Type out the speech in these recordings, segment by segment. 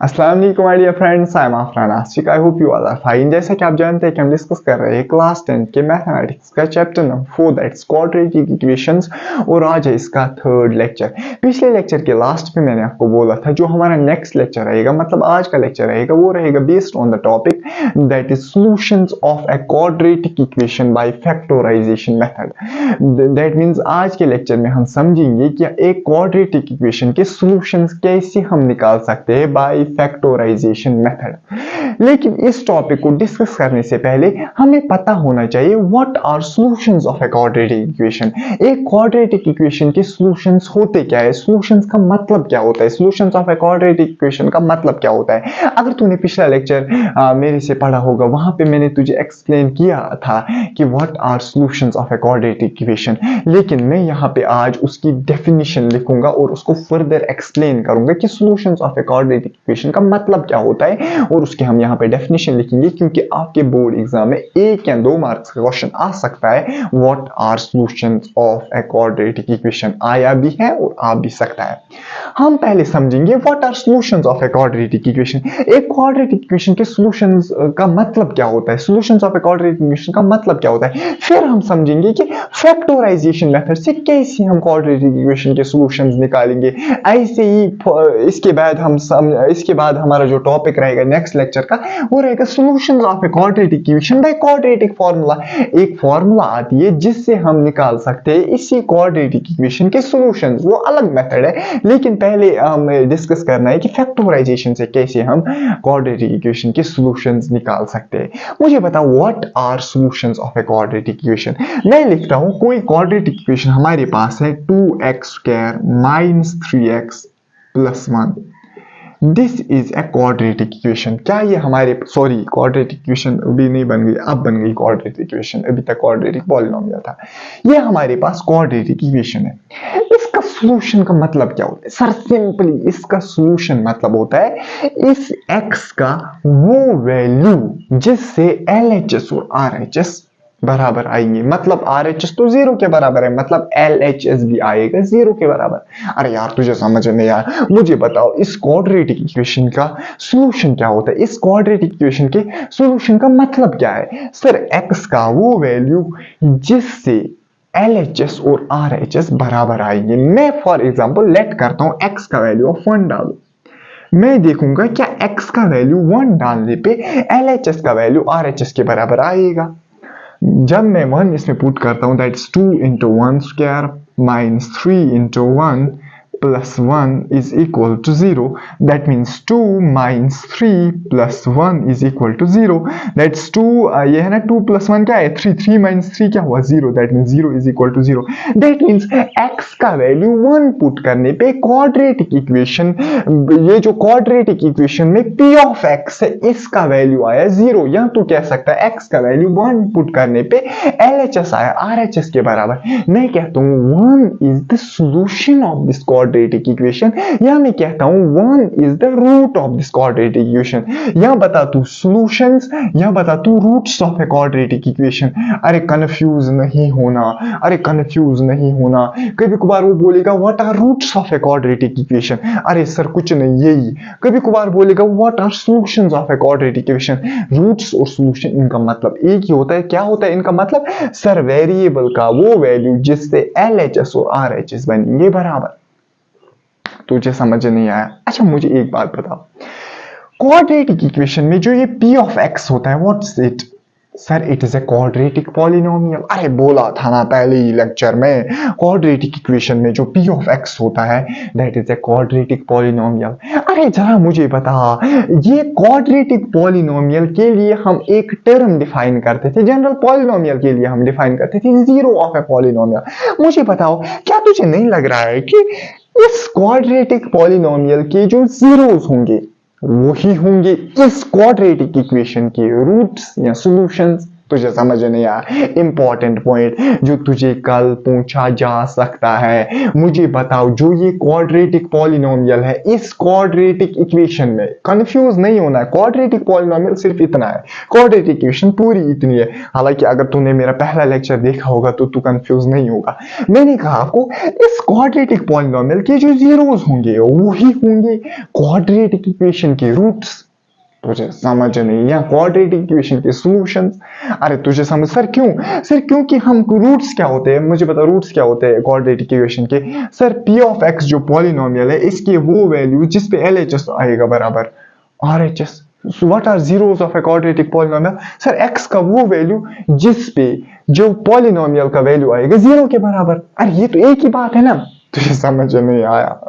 अस्सलाम वालेकुम my dear friends, I am Afran Ashiq. I hope you all are fine. जैसा कि आप जानते हैं कि हम डिस्कस कर रहे हैं क्लास 10 के मैथमेटिक्स का chapter number 4 that's quadratic equations और आज है इसका थर्ड लेक्चर। पिछले लेक्चर के लास्ट में मैंने आपको बोला था जो हमारा नेक्स्ट लेक्चर रहेगा, मतलब आज का लेक्चर रहेगा, वो रहेगा based on the topic that is solutions of a quadratic equation by factorization method. That means आज के लेक्चर में हम समझेंगे कि एक क्वाड्रेटिक इक्वेशन के सॉल्यूशंस कैसे हम निकाल सकते हैं बाय फैक्टराइजेशन मेथड। लेकिन इस टॉपिक को डिस्कस करने से पहले हमें पता होना चाहिए what are solutions of a quadratic equation. एक क्वाड्रेटिक इक्वेशन के सॉल्यूशंस होते क्या है, सॉल्यूशंस का मतलब क्या होता है, solutions of a quadratic equation का मतलब क्या होता है। अगर तूने पिछला लेक्चर मेरे से पढ़ा होगा, वहां पे मैंने तुझे एक्सप्लेन किया था कि what are solutions of a quadratic equation, लेकिन मैं यहाँ पे आज उसकी डेफिनेशन लिखूंगा और उसको फर्दर एक्सप्लेन करूंगा कि solutions of a quadratic equation का मतलब क्या होता है और उसके हम यहाँ पे डेफिनेशन लिखेंगे, क्योंकि आपके बोर्ड एग्जाम में 1 या 2 मार्क्स का क्वेश्चन आ सकता है what are solutions of a quadratic equation. आया भी है और आ भी सकता है। हम पहले समझेंगे what are solutions of a quadratic equation. एक क्वाड्रेटिक इक्वेशन के सॉल्यूशंस का मतलब क्या होता है, solutions of a quadratic equation का मतलब क्या होता है। फिर हम समझेंगे कि फैक्टराइजेशन मेथड से कैसे हम क्वाड्रेटिक इक्वेशन के सॉल्यूशंस निकालेंगे। ऐसे ही इसके बाद हमारा जो टॉपिक रहेगा नेक्स्ट लेक्चर का, वो रहेगा solutions of a quadratic equation by quadratic formula. एक फार्मूला आती है जिससे हम निकाल सकते हैं इसी क्वाड्रेटिक इक्वेशन के सॉल्यूशंस। वो अलग मेथड है, लेकिन पहले हमें डिस्कस करना है कि फैक्टराइजेशन से कैसे हम क्वाड्रेटिक इक्वेशन के सॉल्यूशंस निकाल सकते हैं। मुझे बताओ what are solutions of a quadratic equation. मैं लिखता हूं कोई क्वाड्रेटिक इक्वेशन हमारे पास है 2x² - 3x + 1। This is a quadratic equation. क्या ये हमारे क्वाड्रेटिक इक्वेशन अभी नहीं बन गई, अब बन गई क्वाड्रेटिक इक्वेशन। अभी तक क्वाड्रेटिक पॉलिनोमियल था। ये हमारे पास क्वाड्रेटिक इक्वेशन है। इसका सॉल्यूशन का मतलब क्या होता है? सर सिंपली इसका सॉल्यूशन मतलब होता है इस x का वो वैल्यू जिससे LHS और RHS बराबर आएंगे। मतलब RHS तो 0 के बराबर है, मतलब LHS भी आएगा 0 के बराबर। अरे यार तुझे समझ नहीं यार, मुझे बताओ इस क्वाड्रेटिक इक्वेशन का सॉल्यूशन क्या होता है। इस क्वाड्रेटिक इक्वेशन के सॉल्यूशन का मतलब क्या है? सर x का वो वैल्यू जिससे LHS और RHS बराबर आएंगे। मैं फॉर एग्जांपल लेट करता हूं x का वैल्यू ऑफ 1 डालो। मैं देखूंगा क्या x का वैल्यू 1 डालने पे LHS का वैल्यू RHS के बराबर आएगा। जब मैं 1 इसमें पुट करता हूं, that's 2 × 1² - 3 × 1 + 1 is equal to 0. That means 2 - 3 + 1 is equal to 0. That's 2 ये है ना, 2 + 1 क्या है 3, 3 - 3 क्या हुआ 0. That means 0 is equal to 0. That means x का वैल्यू 1 पुट करने पे क्वाड्रेटिक इक्वेशन, ये जो क्वाड्रेटिक इक्वेशन में p of x है इसका वैल्यू आया 0। या तो कह सकता है x का वैल्यू 1 पुट करने पे LHS आया RHS के बराबर। मैं कहता हूँ 1 is the solution of this quadratic equation, या मैं कहता हूं 1 is the root of this quadratic equation। या बता तू solutions या बता तू roots of a quadratic equation। अरे कंफ्यूज नहीं होना, अरे कंफ्यूज नहीं होना। कभी कभार वो बोलेगा what are roots of a quadratic equation, अरे सर कुछ नहीं यही। कभी कभार बोलेगा what are solutions of a quadratic equation। Roots और सॉल्यूशन इनका मतलब एक ही होता है। क्या होता है इनका मतलब? सर वेरिएबल का वो वैल्यू जिससे LHS और RHS बनेंगे बराबर। तुझे समझ नहीं आया? अच्छा मुझे एक बात बताओ, क्वाड्रेटिक इक्वेशन में जो ये p of x होता है what's it? Sir it is a quadratic polynomial. अरे बोला था ना पहले ही लेक्चर में, क्वाड्रेटिक इक्वेशन में जो p of x होता है that is a quadratic polynomial. अरे जरा मुझे बता, ये क्वाड्रेटिक पॉलिनोमियल के लिए हम एक टर्म डिफाइन करते थे, जनरल पॉलिनोमियल के लिए हम डिफाइन करते थे जीरो ऑफ ए पॉलिनोमियल। मुझे बताओ क्या तुझे नहीं लग रहा है कि इस क्वाड्रेटिक पॉलिनोमियल के जो जीरोस होंगे वही होंगे इस क्वाड्रेटिक इक्वेशन के रूट्स या सॉल्यूशंस? तुझे समझ नहीं आया? इंपॉर्टेंट पॉइंट जो तुझे कल पूछा जा सकता है, मुझे बताओ जो ये क्वाड्रेटिक पॉलिनोमियल है, इस क्वाड्रेटिक इक्वेशन में कंफ्यूज नहीं होना है। क्वाड्रेटिक पॉलिनोमियल सिर्फ इतना है, क्वाड्रेटिक इक्वेशन पूरी इतनी है। हालांकि अगर तूने मेरा पहला लेक्चर देखा होगा तो तू कंफ्यूज नहीं होगा। मैंने कहा आपको इस क्वाड्रेटिक पॉलिनोमियल के जो जीरोस होंगे वही होंगे क्वाड्रेटिक इक्वेशन के रूट्स। तुझे समझ नहीं, या क्वाड्रेटिक इक्वेशन के सॉल्यूशंस। अरे तुझे समझ सर क्यों? सर क्योंकि हम रूट्स क्या होते हैं, मुझे पता रूट्स क्या होते हैं क्वाड्रेटिक इक्वेशन के। सर p ऑफ x जो पॉलिनोमियल है इसके वो वैल्यू जिस पे LHS आएगा बराबर RHS। What are zeros of a quadratic polynomial? Sir x का वो वैल्यू जिस पे जो पॉलिनोमियल का वैल्यू आएगा 0 के बराबर। अरे ये तो एक ही बात है ना। तुझे समझ नहीं आया?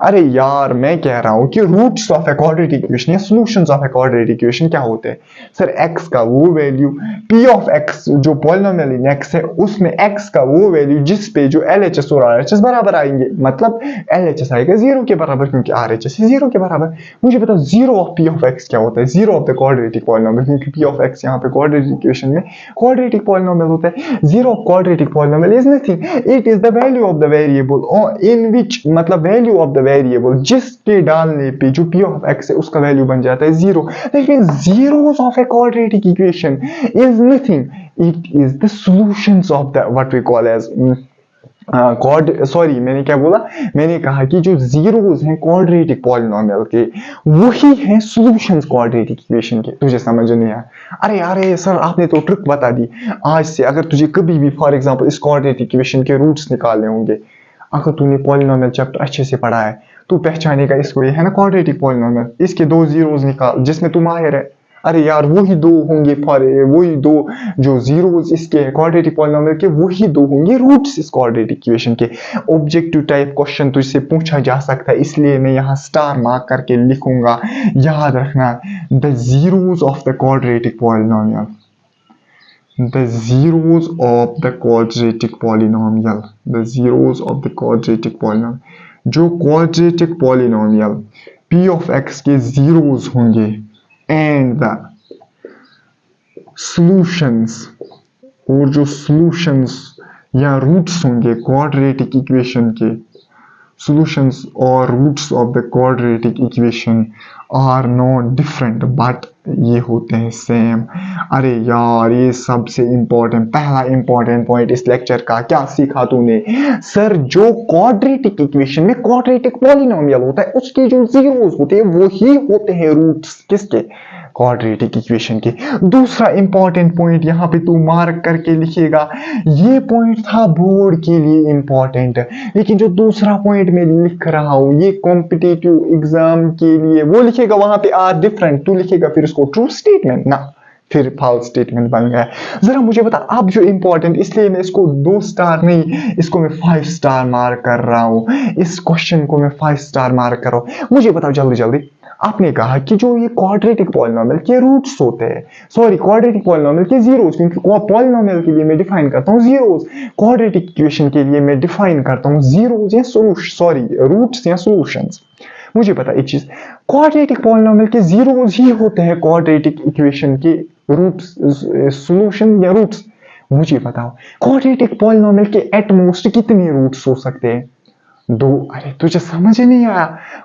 अरे यार मैं कह रहा हूं कि roots of a quadratic equation या solutions of a quadratic equation क्या होते हैं? सर x का वो वैल्यू p ऑफ x जो पॉलिनोमियल इन x है उसमें x का वो वैल्यू जिस पे जो LHS और RHS बराबर आएंगे, मतलब LHS आएगा 0 के बराबर क्योंकि RHS है 0 के बराबर। मुझे बताओ 0 ऑफ p ऑफ x क्या होता है? 0 ऑफ द क्वाड्रेटिक पॉलिनोमियल, क्योंकि p ऑफ x यहाँ पे क्वाड्रेटिक इक्वेशन में क्वाड्रेटिक पॉलिनोमियल होता है। 0 of quadratic polynomial is nothing, it is the value of the variable in which, मतलब वैल्यू ऑफ द वेरिएबल जिसके डालने पे जो p ऑफ x है उसका वैल्यू बन जाता है 0। लेकिन zeros of a quadratic equation is nothing, it is the solutions of the what we call as मैंने क्या बोला? मैंने कहा कि जो जीरोस हैं क्वाड्रेटिक पॉलिनोमियल के वही हैं सॉल्यूशंस क्वाड्रेटिक इक्वेशन के। तुझे समझ नहीं आया? अरे यार सर आपने तो ट्रिक बता दी। आज से अगर तुझे कभी भी फॉर एग्जांपल इस क्वाड्रेटिक इक्वेशन के रूट्स निकालने होंगे, अगर तूने पॉलिनोमियल चैप्टर अच्छे से पढ़ा है तू पहचानेगा इसको, ये है ना क्वाड्रेटिक पॉलिनोमियल, इसके दो जीरोस निकाल जिसमें तू माहिर है। अरे यार वही दो होंगे, वही दो जो जीरोस इसके क्वाड्रेटिक पॉलिनोमियल के वही दो होंगे रूट्स इस क्वाड्रेटिक इक्वेशन के। ऑब्जेक्टिव टाइप क्वेश्चन तुझसे पूछा जा सकता है, इसलिए मैं यहाँ स्टार मार्क करके लिखूंगा। याद रखना, the zeros of the quadratic polynomial, the zeros of the quadratic polynomial, the zeros of the quadratic polynomial, जो quadratic polynomial p of x के zeros होंगे and the solutions, और जो solutions या roots होंगे quadratic equation के, solutions or roots of the quadratic equation are not different but ये होते हैं सेम। अरे यार ये सबसे इंपॉर्टेंट, पहला इंपॉर्टेंट पॉइंट इस लेक्चर का क्या सीखा तूने? सर जो क्वाड्रेटिक इक्वेशन में क्वाड्रेटिक पॉलिनोमियल होता है उसके जो जीरोस होते हैं वही होते हैं रूट्स किसके? क्वाड्रेटिक इक्वेशन के। दूसरा इंपॉर्टेंट पॉइंट यहाँ पे तू मार्क करके लिखेगा, ये पॉइंट था बोर्ड के लिए इंपॉर्टेंट, लेकिन जो दूसरा पॉइंट मैं लिख रहा हूं ये कॉम्पिटिटिव एग्जाम के लिए, वो लिखेगा वहां पे आर डिफरेंट, तू लिखेगा फिर उसको ट्रू स्टेटमेंट ना फिर फॉल्स स्टेटमेंट बन गया। जरा मुझे बता अब जो इंपॉर्टेंट, इसलिए मैं इसको 2 स्टार नहीं, इसको मैं 5 स्टार मार्क कर रहा हूं, इस क्वेश्चन को मैं 5 स्टार मार्क कर रहा हूं। मुझे बताओ जल्दी जल्दी, आपने कहा कि जो ये क्वाड्रेटिक पॉलिनोमियल के रूट्स होते हैं, सॉरी क्वाड्रेटिक पॉलिनोमियल के जीरोस, क्योंकि पॉलिनोमियल के लिए मैं डिफाइन करता हूं जीरोस, क्वाड्रेटिक इक्वेशन के लिए मैं डिफाइन करता हूं जीरोस या रूट्स या सॉल्यूशंस। मुझे पता एक चीज, क्वाड्रेटिक पॉलिनोमियल के जीरोस ही होते हैं क्वाड्रेटिक इक्वेशन के रूट्स, सॉल्यूशन या रूट्स। मुझे बताओ क्वाड्रेटिक पॉलिनोमियल के एटमोस्ट कितने रूट्स हो सकते हैं? 2। अरे तुझे समझ ही नहीं आया?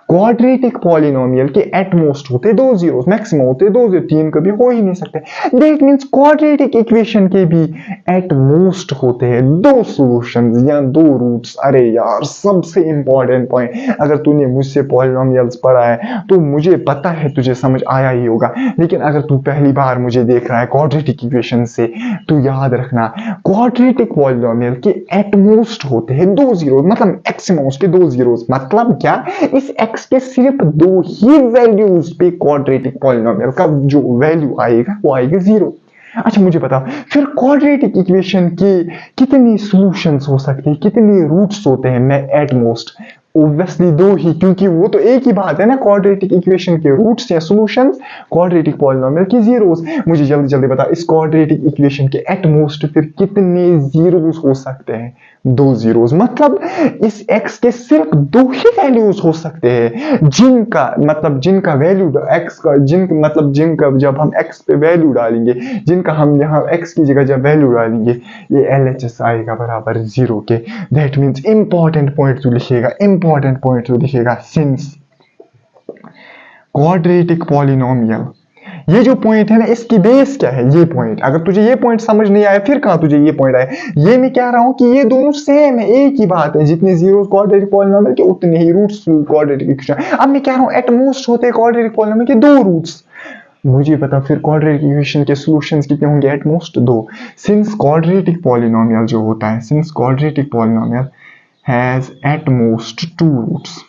क्वाड्रेटिक पॉलिनोमियल के एटमोस्ट होते 2 जीरोस, मैक्सिमम होते 2 जीरो, 3 कभी हो ही नहीं सकते। दैट मींस क्वाड्रेटिक इक्वेशन के भी एटमोस्ट होते हैं 2 सॉल्यूशंस या 2 रूट्स। अरे यार सबसे इंपॉर्टेंट पॉइंट, अगर तूने मुझसे पॉलिनोमियल्स पढ़ा है तो मुझे पता है तुझे समझ आया ही होगा, लेकिन अगर तू पहली बार मुझे देख रहा है क्वाड्रेटिक इक्वेशन से, तो याद रखना क्वाड्रेटिक पॉलिनोमियल के एटमोस्ट होते हैं 2 जीरो, मतलब मैक्सिमम के 2 जीरोस। मतलब क्या, इस x के सिर्फ 2 ही वैल्यूज पे क्वाड्रेटिक पॉलिनोमियल का जो वैल्यू आएगा वो आएगा 0। अच्छा मुझे बताओ फिर क्वाड्रेटिक इक्वेशन के कितनी सॉल्यूशंस हो सकते हैं, कितने रूट्स होते हैं? मैं एट मोस्ट ऑब्वियसली दो ही, क्योंकि वो तो एक ही बात है ना, क्वाड्रेटिक इक्वेशन के रूट्स या सॉल्यूशंस, क्वाड्रेटिक पॉलिनोमियल की जीरोस। मुझे जल्दी जल्दी बता, इस क्वाड्रेटिक इक्वेशन के एट मोस्ट फिर कितने जीरोस हो सकते हैं? दो जीरोस। मतलब इस x के सिर्फ दो ही वैल्यूज हो सकते हैं, जिनका वैल्यू x का जिनका जब हम x पे वैल्यू डालेंगे, जिनका हम यहाँ x की जगह जब वैल्यू डालेंगे, ये LHS आएगा बराबर 0 के। दैट मीन्स इंपॉर्टेंट पॉइंट जो लिखेगा सिंस क्वाड्रेटिक पॉलिनोमियल, ये जो पॉइंट है ना, इसकी बेस क्या है? ये पॉइंट। अगर तुझे ये पॉइंट समझ नहीं आया, फिर कहां तुझे ये पॉइंट आया? ये मैं कह रहा हूं कि ये दोनों सेम है, एक ही बात है। जितने जीरोस क्वाड्रेटिक पॉलिनोमियल के उतने ही रूट्स क्वाड्रेटिक इक्वेशन। अब मैं कह रहा हूं एट मोस्ट होते हैं क्वाड्रेटिक पॉलिनोमियल के दो रूट्स। मुझे पता फिर क्वाड्रेटिक इक्वेशन के सॉल्यूशंस कितने होंगे? एट मोस्ट दो। सिंस क्वाड्रेटिक पॉलिनोमियल जो होता है, since quadratic polynomial has at most two roots.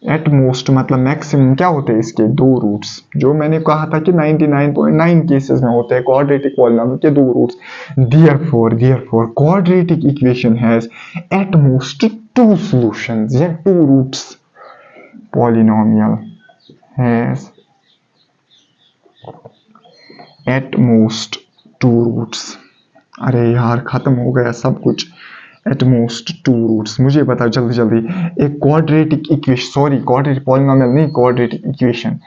At most मतलब मैक्सिमम क्या होते हैं इसके? दो रूट्स। जो मैंने कहा था कि 99.9 केसेस में होते हैं क्वाड्रेटिक पॉलिनोमियल के दो roots. Therefore quadratic equation has at most two solutions या two roots. Polynomial has at most two roots. अरे यार खत्म हो गया सब कुछ। At most two roots. मुझे बता जल्दी एक quadratic equation, sorry quadratic polynomial नहीं, क्वाड्रेटिक इक्वेशन।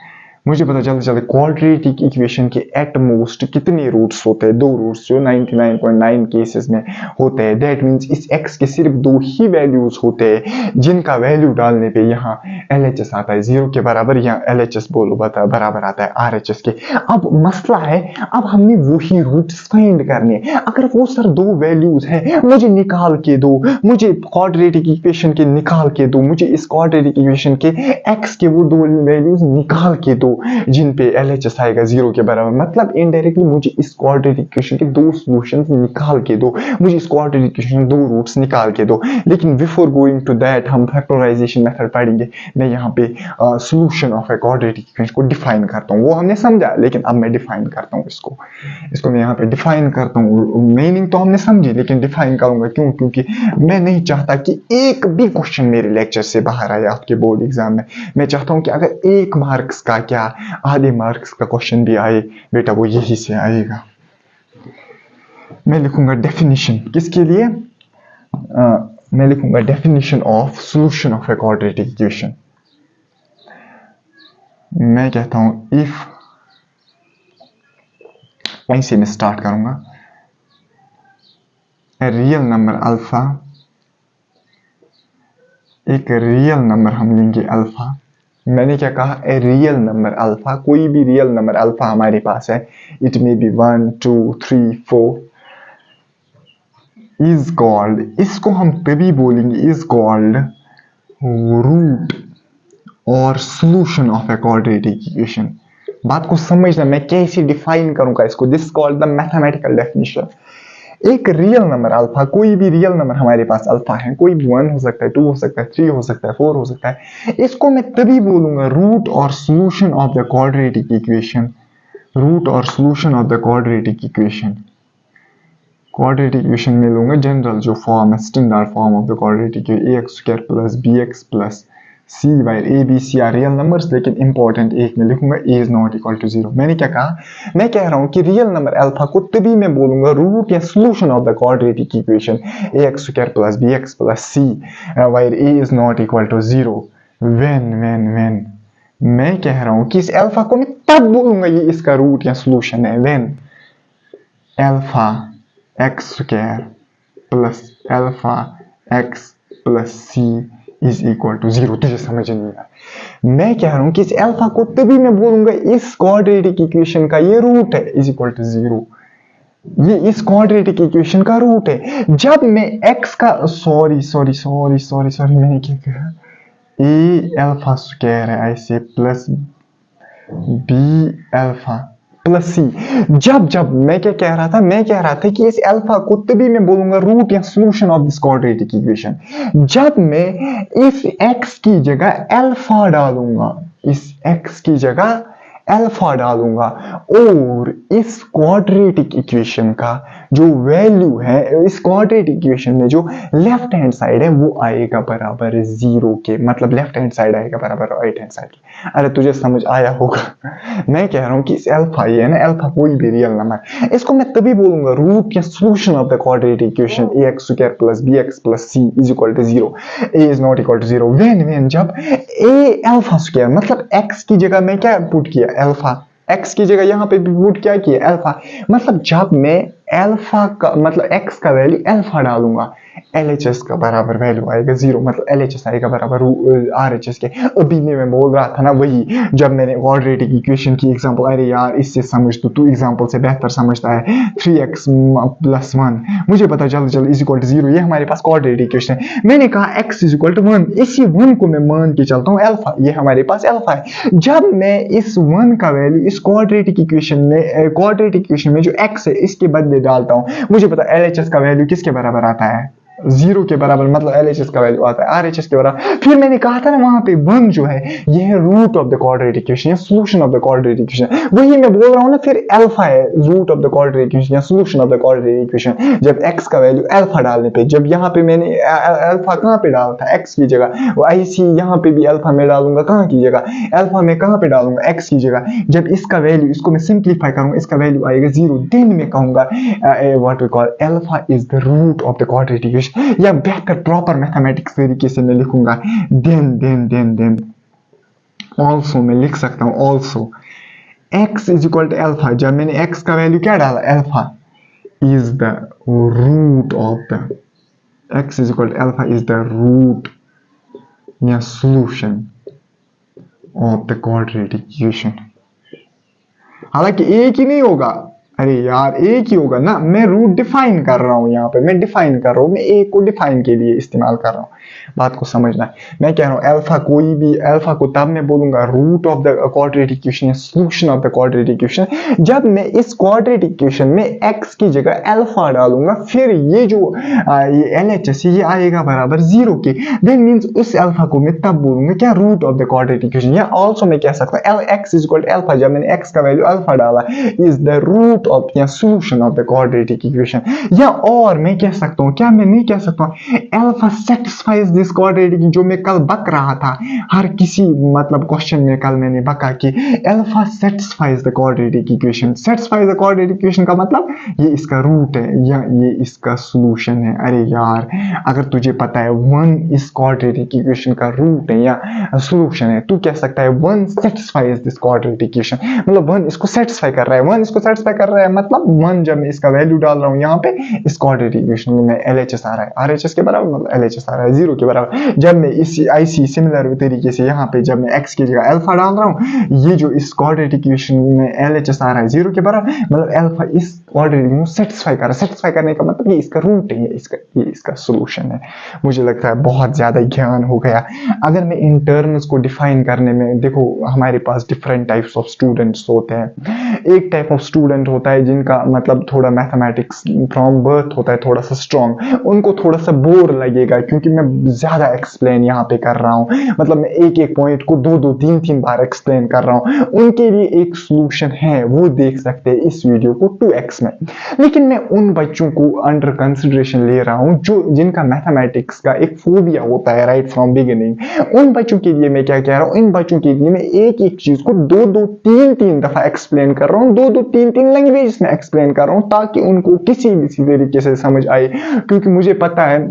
मुझे पता जल्दी क्वाड्रेटिक इक्वेशन के एट मोस्ट कितने रूट्स होते हैं? दो रूट्स, जो 99.9 केसेस में होते हैं। दैट मींस इस x के सिर्फ दो ही वैल्यूज होते हैं, जिनका वैल्यू डालने पे यहाँ LHS आता है 0 के बराबर, या LHS बोलो बराबर आता है RHS के। अब मसला है, अब हमने वही रूट्स फाइंड करने। अगर वो सर दो वैल्यूज है, मुझे निकाल के दो, मुझे क्वाड्रेटिक इक्वेशन के निकाल के दो, मुझे इस क्वाड्रेटिक इक्वेशन के x के वो दो वैल्यूज निकाल के दो जिन पे LHS आएगा 0 के बराबर। मतलब इनडायरेक्टली मुझे इस क्वाड्रेटिक इक्वेशन के दो सॉल्यूशंस निकाल के दो, मुझे इस क्वाड्रेटिक इक्वेशन दो रूट्स निकाल के दो। लेकिन बिफोर गोइंग टू दैट हम फैक्टराइजेशन मेथड पढ़ेंगे। मैं यहाँ पे solution of a quadratic equation को डिफाइन करता हूँ। वो हमने समझा, लेकिन अब मैं डिफाइन करता हूँ इसको मैं यहाँ पे डिफाइन करता हूँ। मीनिंग तो हमने समझी, लेकिन डिफाइन करूंगा क्यों? क्योंकि मैं नहीं चाहता कि एक भी क्वेश्चन मेरे लेक्चर से बाहर आए आपके बोर्ड एग्जाम में। मैं चाहता हूँ कि अगर 1 मार्क्स का क्या आधे मार्क्स का क्वेश्चन भी आए बेटा, वो यही से आएगा। मैं लिखूंगा डेफिनेशन किसके लिए? मैं लिखूंगा definition of solution of a quadratic equation. मैं कहता हूं इफ, वहीं से मैं स्टार्ट करूंगा। ए रियल नंबर अल्फा, एक रियल नंबर हम लेंगे अल्फा। मैंने क्या कहा? ए रियल नंबर अल्फा, कोई भी रियल नंबर अल्फा हमारे पास है, it may be 1 2 3 4, is called, इसको हम तभी बोलेंगे, इज कॉल्ड रूट और solution of a quadratic equation. बात को समझना, मैं कैसे डिफाइन करूंगा इसको। This called the mathematical definition. एक रियल नंबर अल्फा, कोई भी रियल नंबर हमारे पास अल्फा है, कोई भी 1 हो सकता है, 2 हो सकता है, 3 हो सकता है, 4 हो सकता है। इसको मैं तभी बोलूंगा रूट और solution of the quadratic equation. Root और solution of the quadratic equation. Quadratic equation में लूंगा जनरल जो फॉर्म है, standard form of the quadratic, ax² + bx + c, while a b c are real numbers. लेकिन important एक में लिखूंगा a is not equal to 0। मैंने क्या कहा? मैं कह रहा हूं कि रियल नंबर अल्फा को तभी मैं बोलूंगा रूट या solution of the quadratic equation ax² + bx + c, while a is not equal to 0 when मैं कह रहा हूं कि इस अल्फा को मैं तब बोलूंगा ये इसका रूट या सॉल्यूशन है when alpha x² + alpha x + c is equal to 0। तुझे समझ नहीं आया? मैं कह रहा हूं कि इस अल्फा को तभी मैं बोलूंगा इस क्वाड्रेटिक इक्वेशन का ये रूट है is equal to 0। ये इस क्वाड्रेटिक इक्वेशन का रूट है जब मैं x का, सॉरी मैंने क्या कहा? a अल्फा स्क्वायर है ऐसे प्लस b अल्फा प्लस सी। जब मैं क्या कह रहा था? मैं कह रहा था कि इस अल्फा को तभी मैं बोलूंगा रूट या solution of this quadratic equation जब मैं इस x की जगह अल्फा डालूंगा, इस x की जगह अल्फा डालूंगा और इस क्वाड्रेटिक इक्वेशन का जो वैल्यू है, इस क्वाड्रेटिक इक्वेशन में जो लेफ्ट हैंड साइड है वो आएगा बराबर 0 के, मतलब लेफ्ट हैंड साइड आएगा बराबर राइट हैंड साइड के। अरे तुझे समझ आया होगा। मैं कह रहा हूँ कि इस अल्फा, ये है ना अल्फा, कोई भी रियल नंबर, इसको मैं तभी बोलूंगा रूट या solution of the quadratic equation ax² + bx + c = 0, a is not equal to 0 when जब a अल्फा स्क्वायर, मतलब x की जगह मैं क्या पुट किया, अल्फा, x की जगह यहाँ पे भी पुट क्या किया, अल्फा, मतलब जब मैं अल्फा का मतलब x का वैल्यू अल्फा डालूंगा, LHS का बराबर वैल्यू आएगा 0, मतलब LHS आएगा बराबर RHS के। अभी मैं बोल रहा था ना वही, जब मैंने क्वाड्रेटिक इक्वेशन की एग्जांपल, अरे यार इससे समझ तू एग्जांपल से बेहतर समझता है, 3x + 1, मुझे पता जल्दी = 0, ये हमारे पास क्वाड्रेटिक इक्वेशन है। मैंने कहा x = 1, इसी 1 को मैं मान के चलता हूँ अल्फा, ये हमारे पास अल्फा है। जब मैं इस 1 का वैल्यू इस क्वाड्रेटिक इक्वेशन में जो x है इसके बदले डालता हूँ, मुझे पता LHS का वैल्यू किसके बराबर आता है, 0 के बराबर, मतलब LHS का वैल्यू आता है RHS के बराबर। फिर मैंने कहा था ना वहां पे 1 जो है ये है root of the quadratic equation या solution of the quadratic equation, वही मैं बोल रहा हूँ ना, फिर अल्फा है root of the quadratic equation या solution of the quadratic equation जब x का वैल्यू अल्फा डालने पे। जब यहाँ पे मैंने अल्फा कहाँ पे डाला था, x की जगह, वो IC यहाँ पे भी अल्फा में डालूंगा कहाँ की जगह, अल्फा में कहाँ पे डालूंगा, x की जगह। जब इसका वैल्यू, इसको मैं सिंप्लीफाई करूंगा, इसका वैल्यू आएगा 0, देन मैं कहूंगा what we call alpha is the root of the quadratic equation, या बेहतर प्रॉपर मैथमेटिक्स तरीके से मैं लिखूंगा देन ऑल्सो मैं लिख सकता हूं ऑल्सो x = अल्फा, जब मैंने x का वैल्यू क्या डाला alpha, is the root of the, x = alpha is the root या solution of the quadratic equation. हालांकि एक ही नहीं होगा, अरे यार एक ही होगा ना, मैं रूट डिफाइन कर रहा हूं, यहाँ पे मैं डिफाइन कर रहा हूं, मैं एक को डिफाइन के लिए इस्तेमाल कर रहा हूं, बात को समझना है। मैं कह रहा हूं अल्फा, कोई भी अल्फा को तब मैं बोलूंगा root of the quadratic equation या solution of the quadratic equation जब मैं इस क्वाड्रेटिक इक्वेशन में x की जगह अल्फा डालूंगा, फिर ये जो ये LHS ये आएगा बराबर 0 के, देन मींस उस अल्फा को मैं तब बोलूंगा क्या, root of the quadratic equation. या आल्सो मैं कह सकता हूं x = अल्फा, जब मैंने x का वैल्यू अल्फा डाला, इज द रूट ऑफ या solution of the quadratic equation. या और मैं कह सकता हूं, क्या मैं नहीं कह सकता हूं अल्फा सेटिस्फाइज दिस क्वाड्रेटिक, जो मैं कल बक रहा था हर किसी मतलब क्वेश्चन में, कल मैंने बका कि alpha satisfies the quadratic equation. Satisfies the quadratic equation का मतलब ये इसका रूट है या ये इसका सॉल्यूशन है। अरे यार अगर तुझे पता है 1 इस क्वाड्रेटिक इक्वेशन का रूट है या सॉल्यूशन है, तू कह सकता है 1 सेटिस्फाइज दिस क्वाड्रेटिक इक्वेशन, मतलब 1 इसको सेटिस्फाई कर रहा है, 1 इसको सेटिस्फाई कर रहा है, मतलब 1 जब मैं इसका वैल्यू डाल रहा हूं यहाँ पे इस क्वाड्रेटिक इक्वेशन में LHS आ रहा है, RHS के बराबर, मतलब LHS आ रहा है 0 के बराबर। जब मैं इस IC सिमिलर तरीके से यहाँ पे जब मैं x की जगह अल्फा डाल रहा हूँ, ये जो इस क्वाड्रेटिक इक्वेशन में LHS आ रहा है 0 के बराबर, मतलब अल्फा इस क्वाड्रेटिक को सेटिस्फाई कर रहा है। सेटिस्फाई करने का मतलब ये इसका रूट है, ये इसका सॉल्यूशन है। मुझे लगता है बहुत ज्यादा ज्ञान हो गया। अगर मैं इन टर्म्स को डिफाइन करने में, देखो हमारे पास डिफरेंट टाइप्स ऑफ स्टूडेंट्स होते हैं। एक टाइप ऑफ स्टूडेंट होता है जिनका मतलब थोड़ा मैथमेटिक्स फ्रॉम बर्थ होता है थोड़ा सा स्ट्रॉन्ग, उनको थोड़ा सा बोर लगेगा क्योंकि मैं ज्यादा एक्सप्लेन यहाँ पे कर रहा हूँ, मतलब मैं एक एक पॉइंट को 2-2 3-3 बार एक्सप्लेन कर रहा हूँ। उनके लिए एक सॉल्यूशन है, वो देख सकते हैं इस वीडियो को 2x में। लेकिन मैं उन बच्चों को अंडर कंसिडरेशन ले रहा हूँ जो जिनका मैथमेटिक्स का एक फोबिया होता है राइट फ्रॉम बिगिनिंग। उन बच्चों के लिए मैं क्या कह रहा हूँ, इन बच्चों के लिए मैं एक एक चीज को 2-2 3-3 दफा एक्सप्लेन कर रहा हूँ, 2-2 3-3 लैंग्वेज में एक्सप्लेन कर रहा हूँ ताकि उनको किसी भी तरीके से समझ आए। क्योंकि मुझे पता है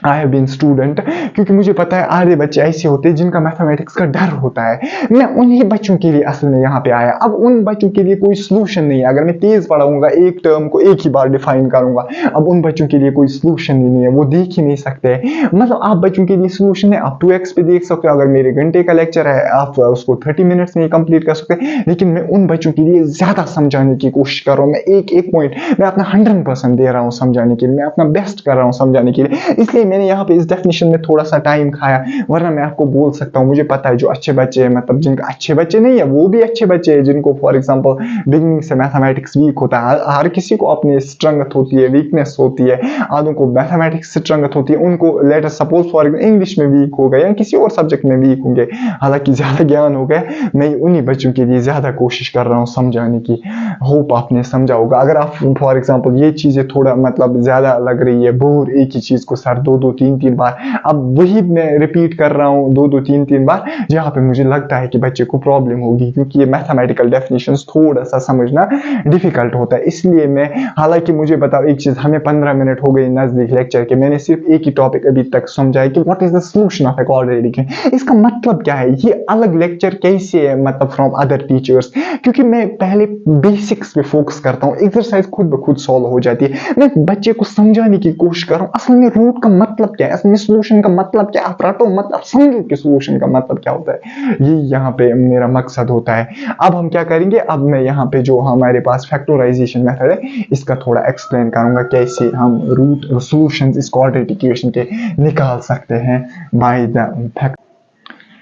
आई हैव बीन स्टूडेंट, क्योंकि मुझे पता है आधे बच्चे ऐसे होते हैं जिनका मैथमेटिक्स का डर होता है। मैं उन्हीं बच्चों के लिए असल में यहाँ पे आया। अब उन बच्चों के लिए कोई सॉल्यूशन नहीं है। अगर मैं तेज पढ़ाऊंगा एक टर्म को एक ही बार डिफाइन करूंगा, अब उन बच्चों के लिए कोई सॉल्यूशन ही नहीं है, वो देख ही नहीं सकते। मतलब आप बच्चों के लिए सॉल्यूशन है, आप 2x पे देख सकते हो। अगर मेरे घंटे का लेक्चर है आप उसको 30 मिनट्स में कंप्लीट कर सकते हैं। लेकिन मैं उन बच्चों के लिए ज्यादा समझाने की कोशिश कर रहा हूँ। मैं एक एक पॉइंट मैं अपना 100% दे रहा हूँ समझाने के लिए, मैं अपना बेस्ट कर रहा हूँ समझाने के लिए। इसलिए मैंने यहाँ पे इस डेफिनेशन में थोड़ा सा टाइम खाया, वरना मैं आपको बोल सकता हूँ मुझे पता है जो अच्छे बच्चे हैं, मतलब जिनका अच्छे बच्चे नहीं है वो भी अच्छे बच्चे हैं, जिनको फॉर एग्जांपल बिगिनिंग से मैथमेटिक्स वीक होता है, हर किसी को अपनी स्ट्रेंथ होती है, वीकनेस होती है, आधों को मैथमेटिक्स से स्ट्रेंथ होती है, उनको later suppose for example English में वीक हो गए या किसी और सब्जेक्ट में वीक होंगे, हालांकि ज्यादा ज्ञान हो गया, मैं उन्हीं बच्चों के लिए ज्यादा कोशिश कर रहा हूँ समझाने की। होप आपने समझा होगा। अगर आप फॉर एग्जांपल ये चीजें थोड़ा मतलब ज्यादा लग रही है बोर, एक ही चीज को सर दो दो तीन तीन बार, अब वही मैं रिपीट कर रहा हूँ दो दो तीन तीन बार, जहाँ पे मुझे लगता है कि बच्चे को प्रॉब्लम होगी, क्योंकि ये मैथमेटिकल डेफिनेशंस थोड़ा सा समझना डिफिकल्ट होता है। इसलिए मैं, हालांकि मुझे बताओ एक चीज, हमें 15 मिनट हो गए नजदीक लेक्चर के, मैंने सिर्फ एक ही टॉपिक अभी तक समझा है कि what is the solution of a quadratic equation, इसका मतलब क्या है, ये अलग लेक्चर कैसे है मतलब फ्रॉम अदर टीचर्स, क्योंकि मैं पहले बेसिक्स पे फोकस करता हूँ, एक्सरसाइज खुद ब खुद सॉल्व हो जाती है, मैं बच्चे को समझाने की कोशिश कर रहा हूँ असल में रूट का मतलब क्या है, असल में सोल्यूशन का मतलब क्या है, आप रटो मत, आप समझो कि सोल्यूशन का मतलब क्या होता है, ये यहाँ पे मेरा मकसद होता है। अब हम क्या करेंगे, अब मैं यहाँ पे जो हमारे पास फैक्टराइजेशन मेथड है इसका थोड़ा एक्सप्लेन करूंगा, कैसे हम रूट सॉल्यूशंस इस क्वाड्रेटिक इक्वेशन के निकाल सकते हैं बाय द फैक्ट।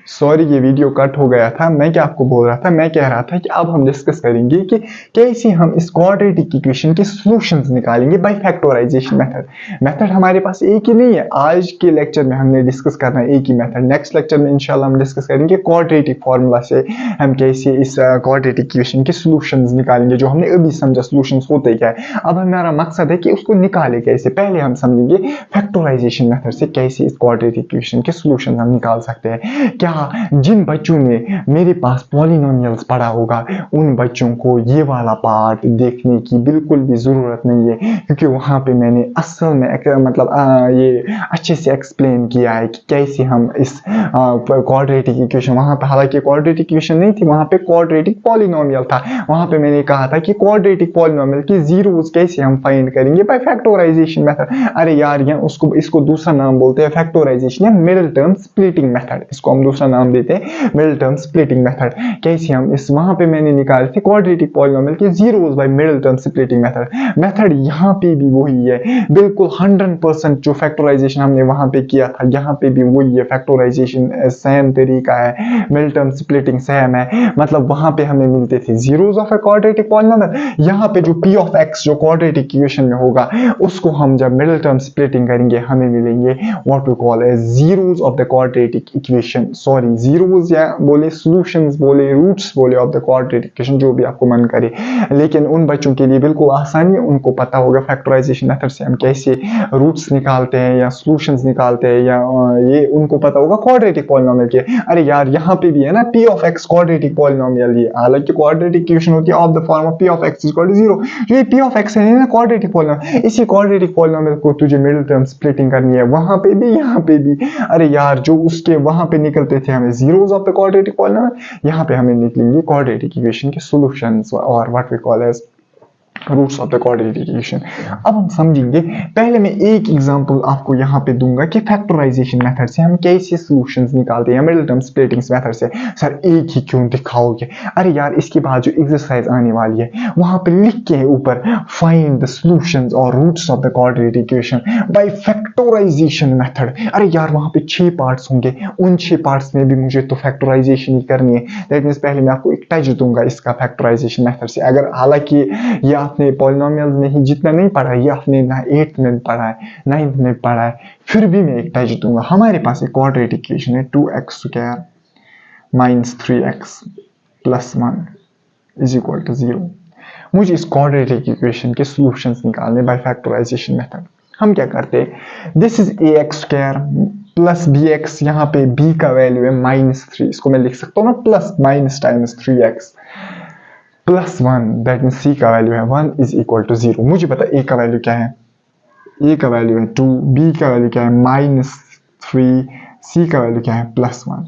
सॉरी ये वीडियो कट हो गया था, मैं क्या आपको बोल रहा था, मैं कह रहा था कि अब हम डिस्कस करेंगे कि कैसे हम इस क्वाड्रेटिक इक्वेशन के सॉल्यूशंस निकालेंगे बाय फैक्टराइजेशन मेथड। मेथड हमारे पास एक ही नहीं है, आज के लेक्चर में हमने डिस्कस करना है एक ही मेथड, नेक्स्ट लेक्चर में इंशाल्लाह हम डिस्कस करेंगे क्वाड्रेटिक फार्मूला से हम कैसे इस क्वाड्रेटिक इक्वेशन के सॉल्यूशंस निकालेंगे, जो हमने अभी समझा सॉल्यूशंस होते क्या है। अब हमारा मकसद है कि उसको निकाले कैसे, पहले हम समझेंगे फैक्टराइजेशन मेथड से कैसे इस क्वाड्रेटिक इक्वेशन के सॉल्यूशंस हम निकाल सकते हैं। क्या जिन बच्चों ने मेरे पास पॉलिनोमियल्स पढ़ा होगा उन बच्चों को ये वाला पार्ट देखने की बिल्कुल भी जरूरत नहीं है, क्योंकि वहां पे मैंने असल में मतलब ये अच्छे से एक्सप्लेन किया है कि कैसे हम इस क्वाड्रेटिक इक्वेशन, वहां पे हालांकि क्वाड्रेटिक इक्वेशन नहीं थी, वहां पे क्वाड्रेटिक पॉलिनोमियल था, वहां पे मैंने कहा था कि क्वाड्रेटिक पॉलिनोमियल की जीरोस कैसे हम फाइंड करेंगे बाय फैक्टराइजेशन मेथड। अरे यार यहाँ इसको दूसरा नाम बोलते हैं फैक्टराइजेशन या मिडिल टर्म स्प्लिटिंग मेथड, इसको हम दूसरा नाम देते हैं मिडिल टर्म स्प्लिटिंग मेथड। कैसे हम इस, वहां पे मैंने निकाले थे क्वाड्रेटिक पॉलिनोमियल के zeros by middle term splitting method यहाँ पे भी वही है बिल्कुल 100%, जो फैक्टराइजेशन हमने वहां पे किया था यहाँ पे भी वही है, फैक्टराइजेशन सेम तरीका है, मिडिल टर्म स्प्लिटिंग सेम है, मतलब वहां पे हमें मिलते थे zeros of a quadratic polynomial, यहाँ पे जो p ऑफ x जो क्वाड्रेटिक इक्वेशन में होगा उसको हम जब मिडिल टर्म स्प्लिटिंग करेंगे हमें मिलेंगे what we call as zeros of the quadratic equation, sorry zeros या बोले सॉल्यूशंस बोले रूट्स बोले ऑफ द क्वाड्रेटिक इक्वेशन, जो भी आपको मन करे, लेकिन उन बच्चों के लिए बिल्कुल आसानी है, उनको पता होगा फैक्टराइजेशन मेथड से हम कैसे रूट्स निकालते हैं या सॉल्यूशंस निकालते हैं, या ये उनको पता होगा क्वाड्रेटिक पॉलिनोमियल के। अरे यार यहाँ पे भी है ना p of x quadratic polynomial, ये हालांकि क्वाड्रेटिक इक्वेशन होती है of the form of p of x equal to 0, जो ये p ऑफ x है ना क्वाड्रेटिक पॉलिनोमियल, इसी क्वाड्रेटिक पॉलिनोमियल को तुझे मिडिल टर्म स्प्लिटिंग करनी है, वहां पे भी यहाँ पे भी। अरे यार जो उसके वहां पे निकलते थे हमें zeros of the quadratic polynomial, यहाँ पे हमें निकलेंगे क्वाड्रेटिक इक्वेशन के सॉल्यूशंस और what we call as roots of the quadratic equation. अब हम समझेंगे, पहले मैं एक एग्जांपल आपको यहाँ पे दूंगा कि फैक्टराइजेशन मेथड से हम कैसे सॉल्यूशंस निकालते हैं मिडिल टर्म स्प्लिटिंग मेथड से। सर एक ही क्यों दिखाओगे, अरे यार इसके बाद जो एक्सरसाइज आने वाली है वहां पे लिख के ऊपर फाइंड द सॉल्यूशंस और roots of the quadratic equation by factorization method, अरे यार वहां पे 6 पार्ट्स होंगे, उन 6 पार्ट्स में भी मुझे तो फैक्टराइजेशन ही करनी है, दैट मींस पहले मैं आपको एक टच दूंगा इसका फैक्टराइजेशन मेथड से। अगर हालांकि ये आपने पॉलिनोमियल्स में ही जितना नहीं पढ़ा है, ये आपने ना 8th में पढ़ा है 9th में पढ़ा है, फिर भी मैं एक टच दूंगा। हमारे पास एक क्वाड्रेटिक इक्वेशन है 2x square minus 3x plus 1 is equal to 0। मुझे इस क्वाड्रेटिक इक्वेशन के सॉल्यूशंस निकालने बाय फैक्टराइजेशन मेथड। हम क्या करते हैं, this is ax square plus bx, यहाँ पे b का वैल्यू है -3, इसको मैं लिख सकता हूँ ना plus minus times 3x plus 1, that mean c का वैल्यू है 1 इज इक्वल टू 0। मुझे पता a का वैल्यू क्या है, a का वैल्यू है 2, b का वैल्यू क्या है -3, c का वैल्यू क्या है +1।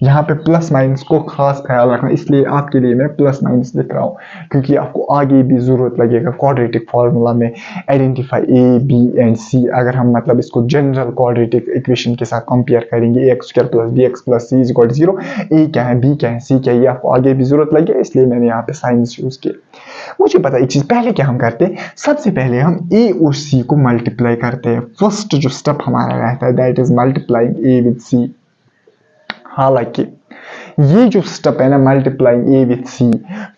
यहाँ पे प्लस माइनस को खास ख्याल रखना, इसलिए आपके लिए मैं प्लस माइनस लिख रहा हूँ, क्योंकि आपको आगे भी जरूरत लगेगा क्वाड्रेटिक फार्मूला में आइडेंटिफाई ए बी एंड सी। अगर हम मतलब इसको जनरल क्वाड्रेटिक इक्वेशन के साथ कंपेयर करेंगे, x square plus b x plus c is equal to 0, a क्या है बी क्या है सी क्या है, ये आपको आगे भी जरूरत लगेगा, इसलिए मैंने यहाँ पे साइंस यूज किया। मुझे पता है एक चीज, पहले क्या हम करते हैं, सबसे पहले हम ए और सी को मल्टीप्लाई करते हैं। फर्स्ट जो स्टेप हमारा रहता है that is multiplying a with c. हालांकि ये जो स्टेप है ना मल्टीप्लाइंग ए विथ सी,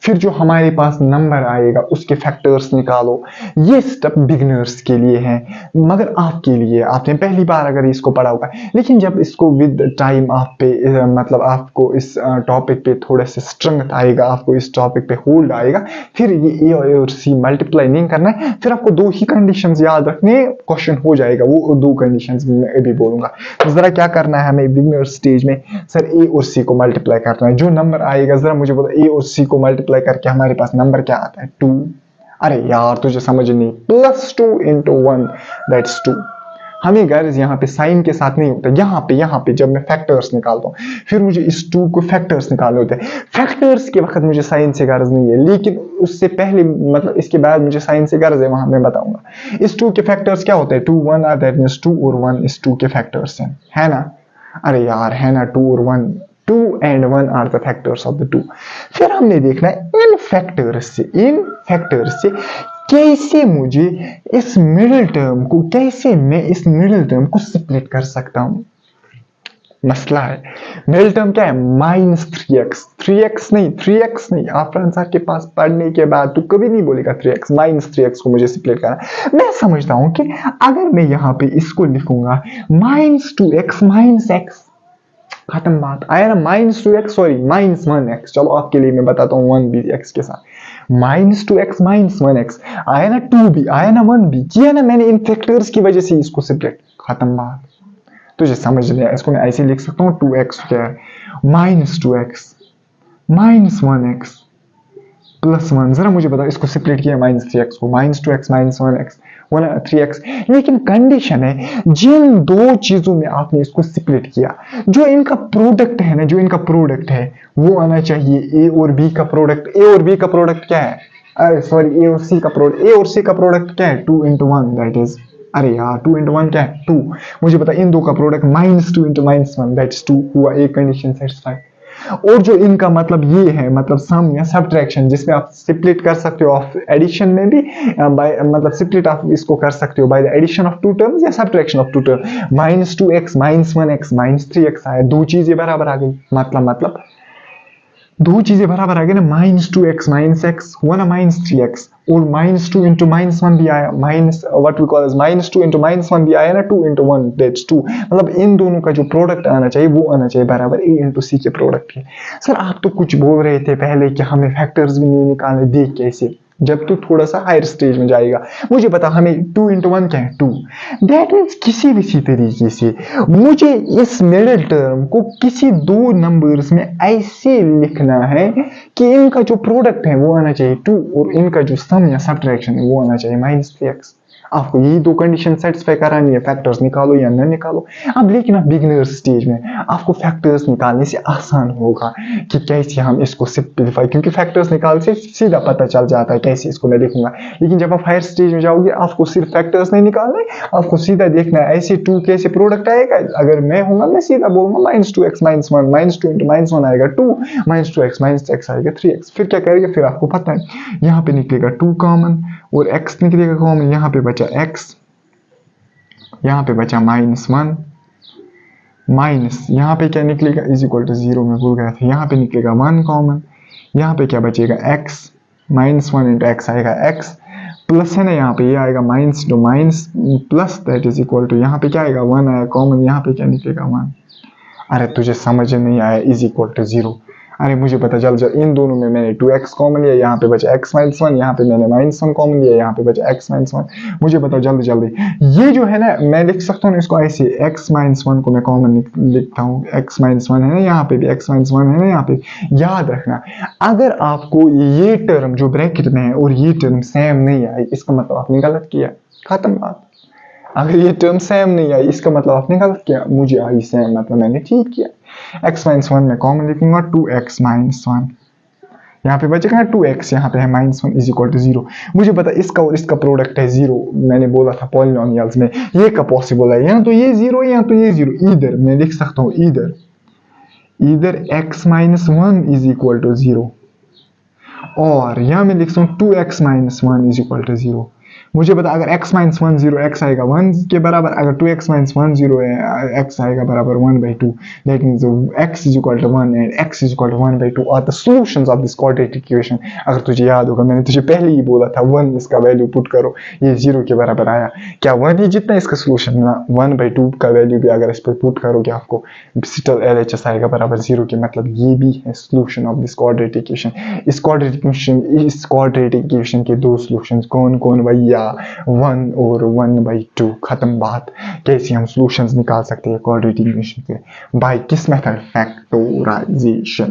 फिर जो हमारे पास नंबर आएगा उसके फैक्टर्स निकालो, ये स्टेप बिगिनर्स के लिए है, मगर आपके लिए, आपने पहली बार अगर इसको पढ़ा होगा, लेकिन जब इसको विद टाइम आप पे मतलब आपको इस टॉपिक पे थोड़ा सा स्ट्रेंथ आएगा, आपको इस टॉपिक पे होल्ड आएगा, फिर ये ए और सी मल्टीप्लाई नहीं करना है, फिर आपको दो ही कंडीशंस याद रखने, क्वेश्चन हो जाएगा। वो दो कंडीशंस मैं अभी बोलूंगा। तो जरा क्या करना है हमें बिगिनर स्टेज में, सर ए और सी को मल्टीप्लाई करना है, जो नंबर आएगा जरा मुझे बताओ, ए और सी को मल्टीप्लाई करके हमारे पास नंबर क्या आता है 2। अरे यार तुझे समझ नहीं, प्लस 2 इंटू 1 दैट्स 2। हमें गर्ज यहाँ पे साइन के साथ नहीं होता, यहाँ पे जब मैं फैक्टर्स निकालता हूँ, फिर मुझे इस 2 को फैक्टर्स निकालने होते हैं। फैक्टर्स के वक्त मुझे साइन से गर्ज नहीं है, लेकिन उससे पहले मतलब इसके बाद मुझे साइन से गर्ज है, वहां मैं बताऊंगा। इस 2 के फैक्टर्स क्या होते हैं, 2 1 आर, दैट मींस 2 और 1 इस 2 के फैक्टर्स हैं, है ना। अरे यार है ना, 2 और 1, 2 and 1 are the factors of the 2। फिर हमने देखना है इन फैक्टर्स से कैसे मुझे इस मिडिल टर्म को, कैसे मैं इस मिडिल टर्म को स्प्लिट कर सकता हूं। मसला है मिडिल टर्म क्या है, -3x, 3x नहीं, आफरान सर के पास पढ़ने के बाद तू कभी नहीं बोलेगा 3x, -3x को मुझे स्प्लिट करना। मैं समझता हूं कि अगर मैं यहाँ पे इसको लिखूंगा -2x -x, खत्म बात, आया ना, -2x सॉरी -1x, चलो आपके लिए मैं बताता हूँ 1 भी x के साथ, -2x -1x, आया ना 2 भी, आया ना 1 भी, किया ना मैंने इन फैक्टर्स की वजह से इसको सेपरेट, खत्म बात। तुझे समझ लिया, इसको मैं ऐसे लिख सकता हूँ 2x क्या है, -2x -1x +1। जरा मुझे बताओ इसको सेपरेट किया -3x को, -2x -1x 3x, लेकिन कंडीशन है जिन दो चीजों में आपने इसको सेपरेट किया, जो इनका प्रोडक्ट है ना, जो इनका प्रोडक्ट है वो आना चाहिए ए और बी का प्रोडक्ट। ए और बी का प्रोडक्ट क्या है, अरे सॉरी ए और सी का प्रोडक्ट, ए और सी का प्रोडक्ट क्या है 2 इंटू 1 दैट इज, अरे यार 2 इंटू 1 क्या है 2। मुझे पता इन दो का प्रोडक्ट -2 इंटू -1 दैट्स 2 हुआ, एक कंडीशन सेटिस्फाइड। और जो इनका मतलब ये है, मतलब सम या सब्ट्रैक्शन, जिसमें आप स्प्लिट कर सकते हो ऑफ एडिशन में भी, बाय मतलब स्प्लिट आप इसको कर सकते हो by the addition of 2 terms या subtraction of 2 term. -2x -1x -3x आया, दो चीजें बराबर आ गई, मतलब दो चीजें बराबर आ गई ना, -2x -x हुआ ना -3x, और -2 इंटू -1 भी आया, minus what we call -2 into -1 भी आया ना, 2 इंटू 1 दैट्स 2। मतलब इन दोनों का जो प्रोडक्ट आना चाहिए वो आना चाहिए बराबर ए इंटू सी के प्रोडक्ट के। सर आप तो कुछ बोल रहे थे पहले कि हमें फैक्टर्स भी नहीं निकालने, देख कैसे, जब तू थोड़ा सा हायर स्टेज में जाएगा। मुझे पता हमें 2 इंटू 1 क्या है 2, दैट मीन्स किसी भी तरीके से मुझे इस मिडिल टर्म को किसी दो नंबर्स में ऐसे लिखना है कि इनका जो प्रोडक्ट है वो आना चाहिए 2 और इनका जो सम या सब्ट्रैक्शन है वो आना चाहिए -3x। आपको यही दो कंडीशन सेटिस्फाई करानी है, फैक्टर्स निकालो या न निकालो। अब लेकिन आप बिगिनर स्टेज में आपको फैक्टर्स निकालने से आसान होगा कि कैसे हम इसको सिंपलीफाई, क्योंकि फैक्टर्स निकाल से सीधा पता चल जाता है कैसे इसको मैं लिखूंगा। लेकिन जब आप हायर स्टेज में जाओगे आपको सिर्फ फैक्टर्स नहीं निकालने, आपको सीधा देखना है ऐसे 2 कैसे प्रोडक्ट आएगा। अगर मैं हूंगा मैं सीधा बोलूंगा -2x -1 -2 इंटू -1 आएगा 2, -2x -x आएगा 3x। फिर क्या करेगा, फिर आपको पता है यहाँ पे निकलेगा 2 कॉमन और x निकलेगा कॉमन, यहाँ पे बचा x, यहाँ पे बचा -1 माइनस, यहाँ पे क्या निकलेगा इज इक्वल टू 0, में भूल गया था, यहाँ पे निकलेगा 1 कॉमन, यहाँ पे क्या बचेगा x, -1 इंटू x आएगा x, प्लस है ना यहाँ पे ये आएगा minus two minus plus, that is equal to यहाँ पे क्या आएगा 1 आया कॉमन, यहाँ पे क्या निकलेगा 1। अरे तुझे समझ नहीं आया, इज इक्वल टू 0। अरे मुझे पता चल इन दोनों में मैंने 2x कॉमन लिया, यहाँ पे बचा x -1, यहाँ पे मैंने -1 कॉमन लिया, यहाँ पे बचा x -1। मुझे बताओ जल्दी ये जो है ना, मैं लिख सकता हूँ इसको ऐसे, x -1 को मैं कॉमन लिखता हूँ, x -1 है ना, यहाँ पे भी x -1 है ना, यहाँ पे। याद रखना अगर आपको ये टर्म जो ब्रैकेट में है और ये टर्म सेम नहीं आई, इसका मतलब आपने गलत किया, खत्म बात। अगर ये टर्म सेम नहीं आई इसका मतलब आपने गलत किया, मुझे आई सेम मतलब मैंने ठीक किया। x माइनस वन में कॉमन लिखूंगा 2x माइनस वन, यहाँ पे बचेगा 2x, यहाँ पे है minus one is equal to zero. मुझे पता इसका और इसका प्रोडक्ट है जीरो, मैंने बोला था पॉलिनोमियल्स में ये का पॉसिबल है, या तो ये जीरो या तो ये जीरो, इधर मैं लिख सकता हूँ इधर इधर x minus one is equal to zero, और यहाँ मैं लिख सकता हूँ 2x minus one is equal to zero. मुझे पता अगर x minus one zero x आएगा वन के बराबर, अगर 2x माइनस वन जीरो है x आएगा बराबर 1/2, that means x is equal to one and x is equal to 1/2 are the solutions of this quadratic equation. अगर तुझे याद होगा मैंने तुझे पहले ही बोला था वन इसका वैल्यू पुट करो, ये जीरो के बराबर आया, क्या वन ही जितना इसका सोल्यूशन ना 1/2 का वैल्यू भी अगर इस पर पुट करोगे आपको स्टिल LHS आएगा बराबर जीरो के, मतलब ये भी है solution of this quadratic equation. इस क्वाड्रेटिक इक्वेशन के दो सोल्यूशंस कौन कौन भैया, 1 और 1/2, खत्म बात। कैसे हम सॉल्यूशंस निकाल सकते हैं क्वाड्रेटिक इक्वेशन के, बाय किस मेथड, फैक्टोराइजेशन।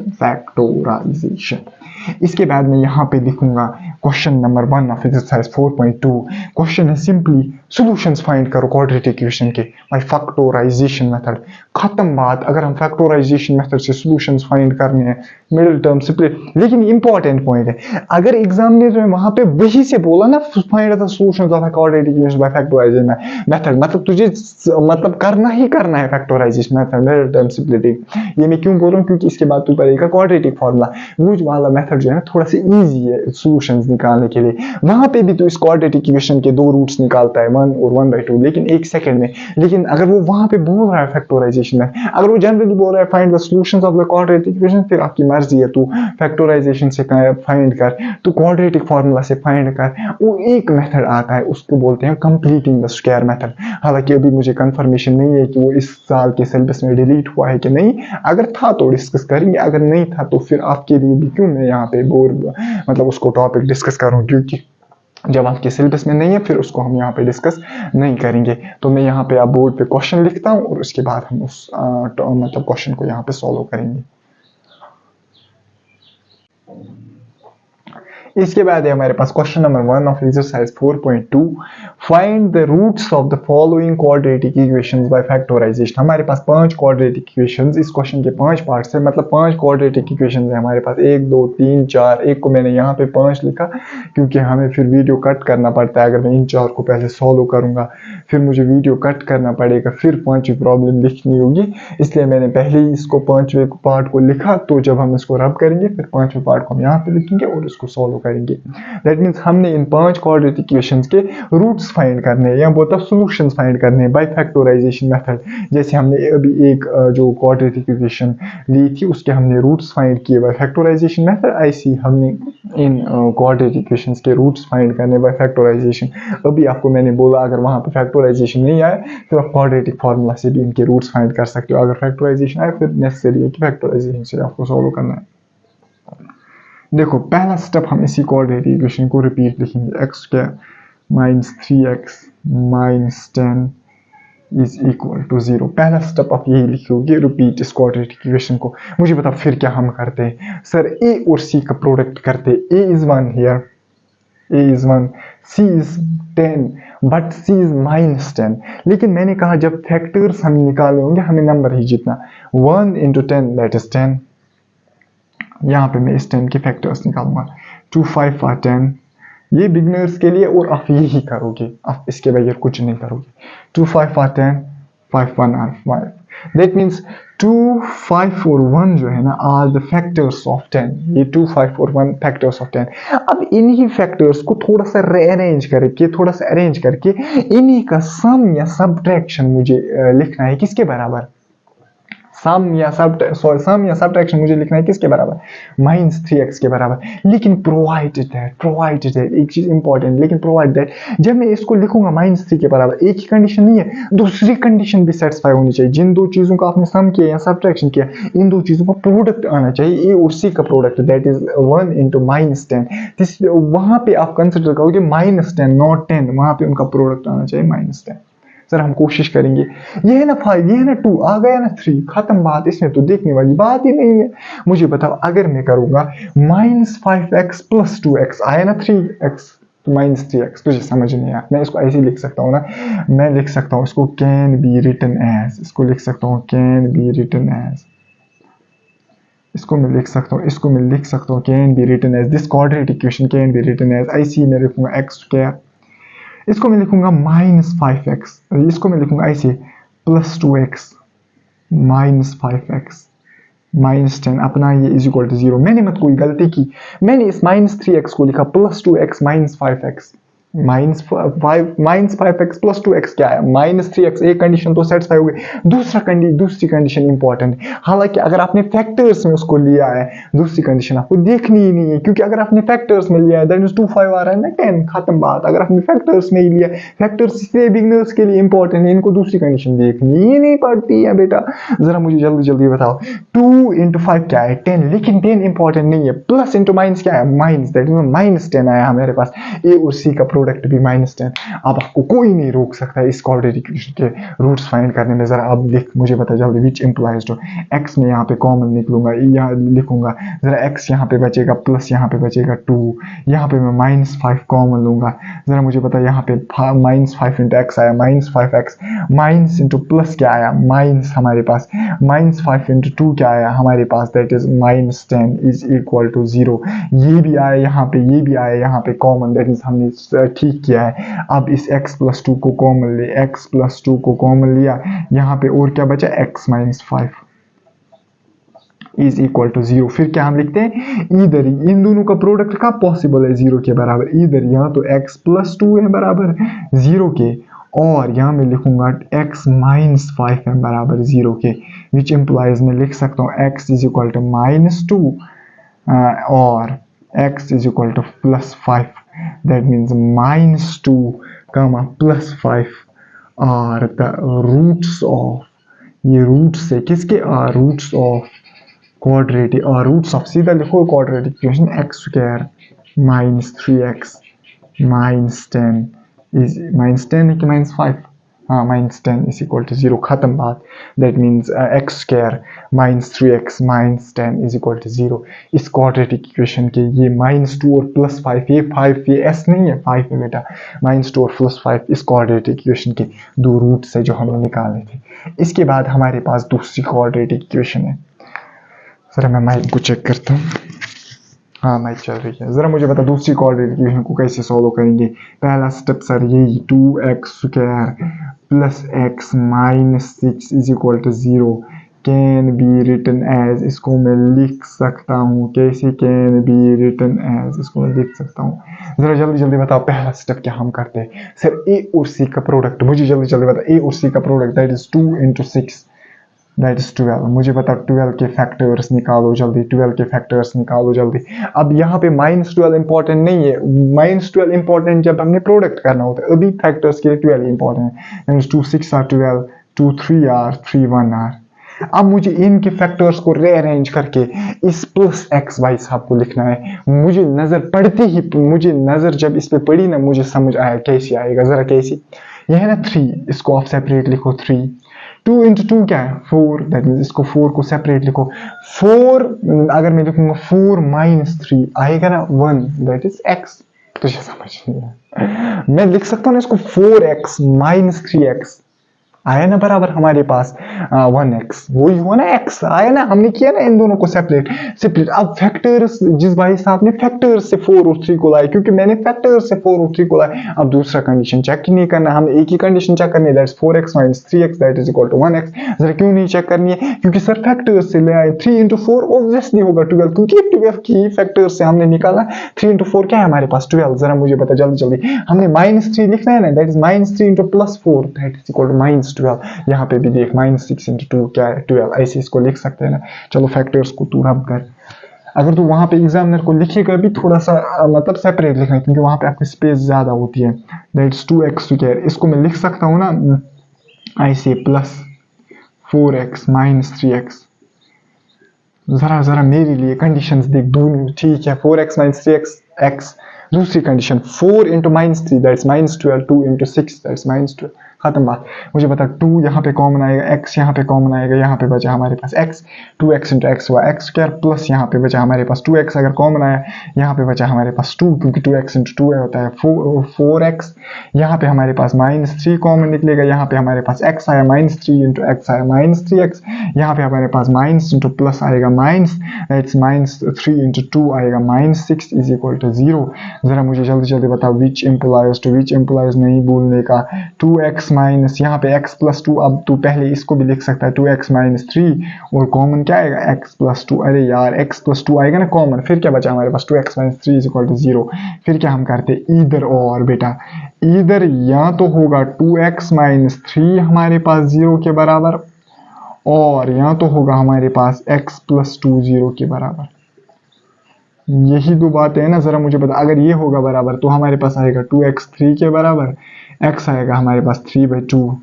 इसके बाद मैं यहाँ पे लिखूंगा question number 1 of exercise 4.2। Question है सिंपली सॉल्यूशंस फाइंड करो क्वाड्रेटिक इक्वेशन के बाय फैक्टोराइजेशन मेथड, खत्म बात। अगर हम फैक्टोराइजेशन मेथड से सॉल्यूशंस फाइंड करने हैं मिडिल टर्म स्प्लिट, लेकिन इंपॉर्टेंट पॉइंट है अगर एग्जामिनर ने वहां पे वही से बोला ना find the solutions of quadratic equation bye factorisation method, मतलब तुझे मतलब करना ही करना है factorisation method middle term splitting. ये मैं क्यों बोल रहा हूँ, क्योंकि इसके बाद तू पढ़ेगा क्वाड्रेटिक फार्मूला, वो वाला मेथड जो है ना थोड़ा सा इजी है सॉल्यूशंस निकालने के लिए। वहां पे भी तो इस क्वाड्रेटिक इक्वेशन के दो रूट्स निकालता है 1 और 1/2, लेकिन एक सेकंड में। लेकिन अगर वो वहां पे बोल रहा है फैक्टोराइजेशन में, अगर वो जनरली बोल रहा है find the solutions of the quadratic equation, फिर आपकी मर्जी है, तू फैक्टोराइजेशन से फाइंड कर, तू क्वाड्रेटिक फार्मूला से फाइंड कर। वो एक मेथड आता है उसको बोलते हैं कंप्लीटिंग द स्क्वायर मेथड। हालांकि अभी मुझे कंफर्मेशन नहीं है कि वो इस साल के सिलेबस में डिलीट हुआ है कि नहीं, अगर था तो डिस्कस करेंगे, अगर नहीं था तो फिर आपके लिए भी क्यों मैं यहाँ पे बोर मतलब उसको टॉपिक डिस्कस करूँ, क्योंकि जब आपके सिलेबस में नहीं है फिर उसको हम यहाँ पे डिस्कस नहीं करेंगे। तो मैं यहाँ पे आप बोर्ड पे क्वेश्चन लिखता हूँ और उसके बाद हम उस मतलब क्वेश्चन को यहाँ पे सॉल्व करेंगे। इसके बाद है हमारे पास question number 1 of exercise 4.2, find the roots of the following quadratic equations by factorisation. हमारे पास 5 क्वाड्रेटिक इक्वेशंस, इस क्वेश्चन के 5 पार्ट्स हैं, मतलब 5 क्वाड्रेटिक इक्वेशंस हैं हमारे पास, 1 2 3 4, एक को मैंने यहाँ पे 5 लिखा क्योंकि हमें फिर वीडियो कट करना पड़ता है। अगर मैं इन 4 को पहले सॉल्व करूंगा फिर मुझे वीडियो कट करना पड़ेगा, फिर 5वीं प्रॉब्लम लिखनी होगी, इसलिए मैंने पहले ही इसको 5वें पार्ट को लिखा। तो जब हम इसको रब करेंगे फिर 5वें पार्ट को हम यहाँ पे लिखेंगे और इसको सॉल्व करेंगे। दैट मीन्स हमने इन 5 क्वाड्रेटिक इक्वेशंस के रूट्स फाइंड करने हैं या बोलता सॉल्यूशंस फाइंड करने हैं बाय फैक्टराइजेशन मेथड। जैसे हमने अभी एक जो क्वाड्रेटिक इक्वेशन ली थी उसके हमने रूट्स फाइंड किए बाय फैक्टराइजेशन मेथड, ऐसे हमने इन क्वाड्रेटिक इक्वेशंस के रूट्स फाइंड करने बाय फैक्टराइजेशन। अभी आपको मैंने बोला अगर वहां पे फैक्टराइजेशन नहीं आए तो आप क्वाड्रेटिक फार्मूला से भी इनके रूट्स फाइंड कर सकते हो। अगर फैक्टराइजेशन आए फिर नेसेसरी है कि फैक्टराइजेशन से आपको सॉल्व करना है। देखो पहला स्टेप हम इसी क्वाड्रेटिक इक्वेशन को रिपीट लिखेंगे, x क्या minus 3x minus 10 is equal to 0। पहला स्टेप आप यही लिखोगे, रिपीट इस क्वाड्रेटिक इक्वेशन को। मुझे पता फिर क्या हम करते हैं, सर a और c का प्रोडक्ट करते हैं, a is 1 here, a is 1, c is 10 but c is minus 10। लेकिन मैंने कहा जब फैक्टर्स हम निकाले होंगे हमें नंबर ही जितना, 1 into 10 that is 10। यहाँ पे मैं इस 10 के फैक्टर्स निकालूंगा, 2 5 are 10, ये बिगनर्स के लिए, और आप यही करोगे, आप इसके बगैर कुछ नहीं करोगे। 2 5 are 10, 5 1 are 5। दैट मीन्स 2 5 और 1 जो है ना आर द फैक्टर्स ऑफ 10। ये 2 5 और 1 फैक्टर्स ऑफ 10। अब इन्हीं फैक्टर्स को थोड़ा सा रीअरेंज करके, थोड़ा सा अरेंज करके इन्हीं का सम या सब्ट्रैक्शन मुझे लिखना है किसके बराबर, सम या सब्ट्रैक्शन मुझे लिखना है किसके बराबर, -3x के बराबर। लेकिन प्रोवाइडेड दैट एक चीज इंपॉर्टेंट, लेकिन प्रोवाइड दैट जब मैं इसको लिखूंगा -3 के बराबर, एक ही कंडीशन नहीं है, दूसरी कंडीशन भी सेटिस्फाई होनी चाहिए। जिन दो चीजों का आपने सम किया या सब्ट्रैक्शन किया, इन दो चीजों का प्रोडक्ट आना चाहिए, ए और सी का प्रोडक्ट, दैट इज 1 into -10। वहां पे आप कंसिडर करोगे -10 नॉट 10, वहां पे उनका प्रोडक्ट आना चाहिए -10। सर हम कोशिश करेंगे, ये है ना 5, ये है ना 2, आ गया ना 3, खत्म बात, इसमें तो देखने वाली बात ही नहीं है। मुझे बताओ अगर मैं करूंगा -5x + 2x, आया ना 3x, तो -3x तुझे समझ नहीं आया, मैं इसको ऐसे लिख सकता हूँ ना, मैं लिख सकता हूँ इसको कैन बी रिटन एज, इसको लिख सकता हूँ कैन बी रिटन एज, इसको मैं लिख सकता हूँ, इसको मैं लिख सकता हूँ can be written as, this quadratic equation can be written as, ऐसे मैं लिखूंगा x स्क्वायर, इसको मैं लिखूंगा -5x, इसको मैं लिखूंगा ऐसे +2x -5x -10 अपना ये इज इक्वल टू 0। मैंने मत कोई गलती की, मैंने इस -3x को लिखा +2x -5x -5x +2x क्या है -3x, एक कंडीशन तो सेटिस्फाई हो गई, दूसरी कंडीशन इंपॉर्टेंट है। हालांकि अगर आपने फैक्टर्स में उसको लिया है, दूसरी कंडीशन आपको देखनी ही नहीं है, क्योंकि अगर आपने फैक्टर्स में लिया है दैट इज 25 आ रहा है ना 10, खत्म बात। अगर आपने फैक्टर्स में ही लिया, फैक्टर्स इसलिए बिगिनर्स के लिए इंपॉर्टेंट है, इनको दूसरी कंडीशन देखनी ही नहीं पड़ती है बेटा। जरा मुझे जल्दी जल्दी बताओ, 2 × 5 क्या है 10, लेकिन 10 इंपॉर्टेंट नहीं है, प्लस इंटू माइनस क्या है माइनस, दैट इज -10 आया हमारे पास, ए और सी का प्रोडक्ट भी -10। अब आपको कोई नहीं रोक सकता इस क्वाड्रेटिक इक्वेशन के रूट्स फाइंड करने में। जरा अब लिख, मुझे बता जल्दी, विच इंप्लाइज टू, एक्स में यहाँ पे कॉमन निकलूंगा, यहाँ लिखूंगा, जरा एक्स यहाँ पे बचेगा प्लस यहाँ पे बचेगा 2, यहाँ पे मैं -5 कॉमन लूंगा, जरा मुझे पता यहाँ पे -5 इंटू एक्स आया -5x, माइनस इंटू प्लस क्या आया माइनस, हमारे पास -5 इंटू 2 क्या आया हमारे पास, that is -10 is equal to 0। ये भी आया यहाँ पे, ये भी आया यहाँ पे कॉमन, दैट इज हमने ठीक किया है। अब इस x + 2 को कॉमन ले, x + 2 को कॉमन लिया, यहाँ पे और क्या बचा x - 5 इज इक्वल टू 0। फिर क्या हम लिखते हैं, इधर इन दोनों का प्रोडक्ट कब पॉसिबल है 0 के बराबर, इधर यहाँ तो x + 2 है बराबर 0 के, और यहाँ मैं लिखूंगा x - 5 है बराबर 0 के, विच इम्प्लाइज मैं लिख सकता हूँ x इज इक्वल टू -2 और x is equal to +5, that means -2, +5 are the roots of, ये रूट्स है किसके, आर रूट्स ऑफ क्वाड्रेटिक, और रूट्स ऑफ सीधा लिखो quadratic equation x square -3x -10 is -10 है कि -5, हाँ -10 इज इक्वल टू 0, खत्म बात। That means x square -3x -10 is equal to 0। इस क्वाड्रेटिक इक्वेशन के ये -2 और +5, ये 5, ये s नहीं है 5 है बेटा, -2 और +5 इस क्वाड्रेटिक इक्वेशन के दो रूट्स है जो हमें निकालने थे। इसके बाद हमारे पास दूसरी क्वाड्रेटिक इक्वेशन है, जरा मैं माइक को चेक करता हूँ, हाँ माइक चल रही है। जरा मुझे बता दूसरी क्वाड्रेटिक इक्वेशन को कैसे सॉल्व करेंगे। पहला स्टेप सर यही, 2x square + x -6 is equal to 0 can be written as, इसको मैं लिख सकता हूँ कैसे, कैन बी रिटन एज, इसको मैं लिख सकता हूँ। जरा जल्दी जल्दी बताओ पहला स्टेप क्या हम करते हैं सर, a और c का प्रोडक्ट, मुझे जल्दी जल्दी बता, a और c का product that is 2 × 6 that is 12। मुझे पता 12 के फैक्टर्स निकालो जल्दी, 12 के फैक्टर्स निकालो जल्दी। अब यहाँ पे -12 इंपॉर्टेंट नहीं है, -12 इंपॉर्टेंट जब हमने प्रोडक्ट करना होता है, अभी फैक्टर्स के लिए 12 इंपॉर्टेंट है। 2 6 आर 12, 2 3 आर 3 1 आर। अब मुझे इनके फैक्टर्स को रीअरेंज करके इस +x साहब को लिखना है। मुझे नजर पड़ती ही, मुझे नजर जब इस पे पड़ी ना, मुझे समझ आया कैसे आएगा, जरा कैसे, यह है ना 3, इसको आप सेपरेट लिखो 3, 2 × 2 क्या है 4, दैट मीन्स इसको 4 को सेपरेट लिखो, 4 अगर मैं लिखूंगा 4 - 3 आएगा ना 1, दैट इज x। तुझे समझ नहीं आया, मैं लिख सकता हूँ ना इसको 4x - 3x आया ना बराबर हमारे पास 1x, वही हुआ ना x आया ना, हमने किया ना इन दोनों को सेपरेट सेपरेट। अब फैक्टर्स, जिस भाई साहब ने फैक्टर्स से 4 और 3 को लाए, क्योंकि मैंने फैक्टर्स से 4 और 3 को लाए, अब दूसरा कंडीशन चेक ही नहीं करना, हमें एक ही कंडीशन चेक करनी है, that's 4x - 3x that is equal to 1x। जरा क्यों नहीं चेक करनी है, क्योंकि सर फैक्टर्स से ले आए, 3 × 4 ऑब्वियसली होगा 12, क्योंकि 12 की फैक्टर्स से हमने निकाला, 3 × 4 क्या है हमारे पास 12। जरा मुझे पता जल्दी जल्दी, हमने -3 लिखना है ना, that is -3 × +4 that is equal to -12। यहाँ पे भी देख -6 × 2 क्या है 12, ऐसे इसको लिख सकते हैं ना। चलो फैक्टर्स को तू रब कर, अगर तू वहां पे एग्जामिनर को लिखेगा भी थोड़ा सा मतलब सेपरेट लिखना है, क्योंकि वहां पे आपकी स्पेस ज्यादा होती है। दैट्स 2x स्क्वायर, इसको मैं लिख सकता हूँ ना ऐसे +4x - 3x। जरा जरा मेरे लिए कंडीशंस देख, दोनों ठीक है, 4x - 3x x। दूसरी कंडीशन 4 × -3 दैट्स -12, 2 × 6 दैट्स -12, खत्म बात। मुझे पता 2 यहाँ पे कॉमन आएगा, x यहाँ पे कॉमन आएगा, यहाँ पे बचा हमारे पास x, 2x इंटू एक्स हुआ एक्स स्क्वायर, प्लस यहाँ पे बचा हमारे पास 2x अगर कॉमन आया, यहाँ पे बचा हमारे पास 2 क्योंकि 2x इंटू 2 होता है 4x। यहाँ पे हमारे पास -3 कॉमन निकलेगा, यहाँ पे हमारे पास x आया -3 इंटू एक्स आया -3x, यहाँ पे हमारे पास माइनस इंटू प्लस आएगा माइनस, दैट्स -3 इंटू 2 आएगा -6 इज इक्वल टू 0। जरा मुझे जल्दी जल्दी बताओ which implies to which implies नहीं भूलने का। 2x माइनस यहाँ पे x प्लस 2, अब तू पहले इसको भी लिख सकता है 2x माइनस 3 और कॉमन क्या आएगा x प्लस 2। अरे यार x प्लस 2 आएगा ना कॉमन, फिर क्या बचा हमारे पास 2x minus 3 is equal to 0। फिर क्या हम करते इधर और बेटा, इधर या तो होगा 2x माइनस 3 हमारे पास 0 के बराबर, और या तो होगा हमारे पास x प्लस 2 0 के बराबर। यही दो बातें है ना। जरा मुझे बता, अगर ये होगा बराबर तो हमारे पास आएगा 2x 3 के बराबर, x आएगा हमारे पास 3/2।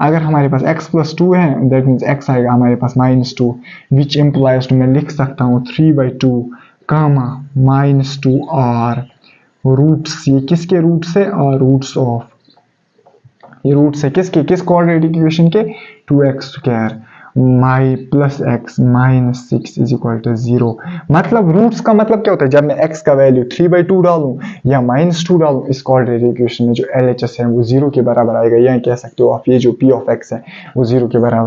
अगर हमारे पास x प्लस 2 है दैट मीन्स x आएगा हमारे पास -2, विच इम्प्लाइज टू मैं लिख सकता हूँ 3/2 कामा -2 और रूट्स, ये किसके रूट से, और रूट्स ऑफ, ये रूट से किसके, किस क्वाड्रेटिक इक्वेशन के, 2x square my plus x minus 6 is equal to 0। मतलब रूट्स का मतलब क्या होता है, जब मैं x का वैल्यू 3/2 डालूं या -2 डालूं इस क्वाड्रेटिक इक्वेशन में, जो LHS है वो 0 के बराबर आएगा, या कह सकते हो आप ये जो p ऑफ x है वो 0 के बराबर।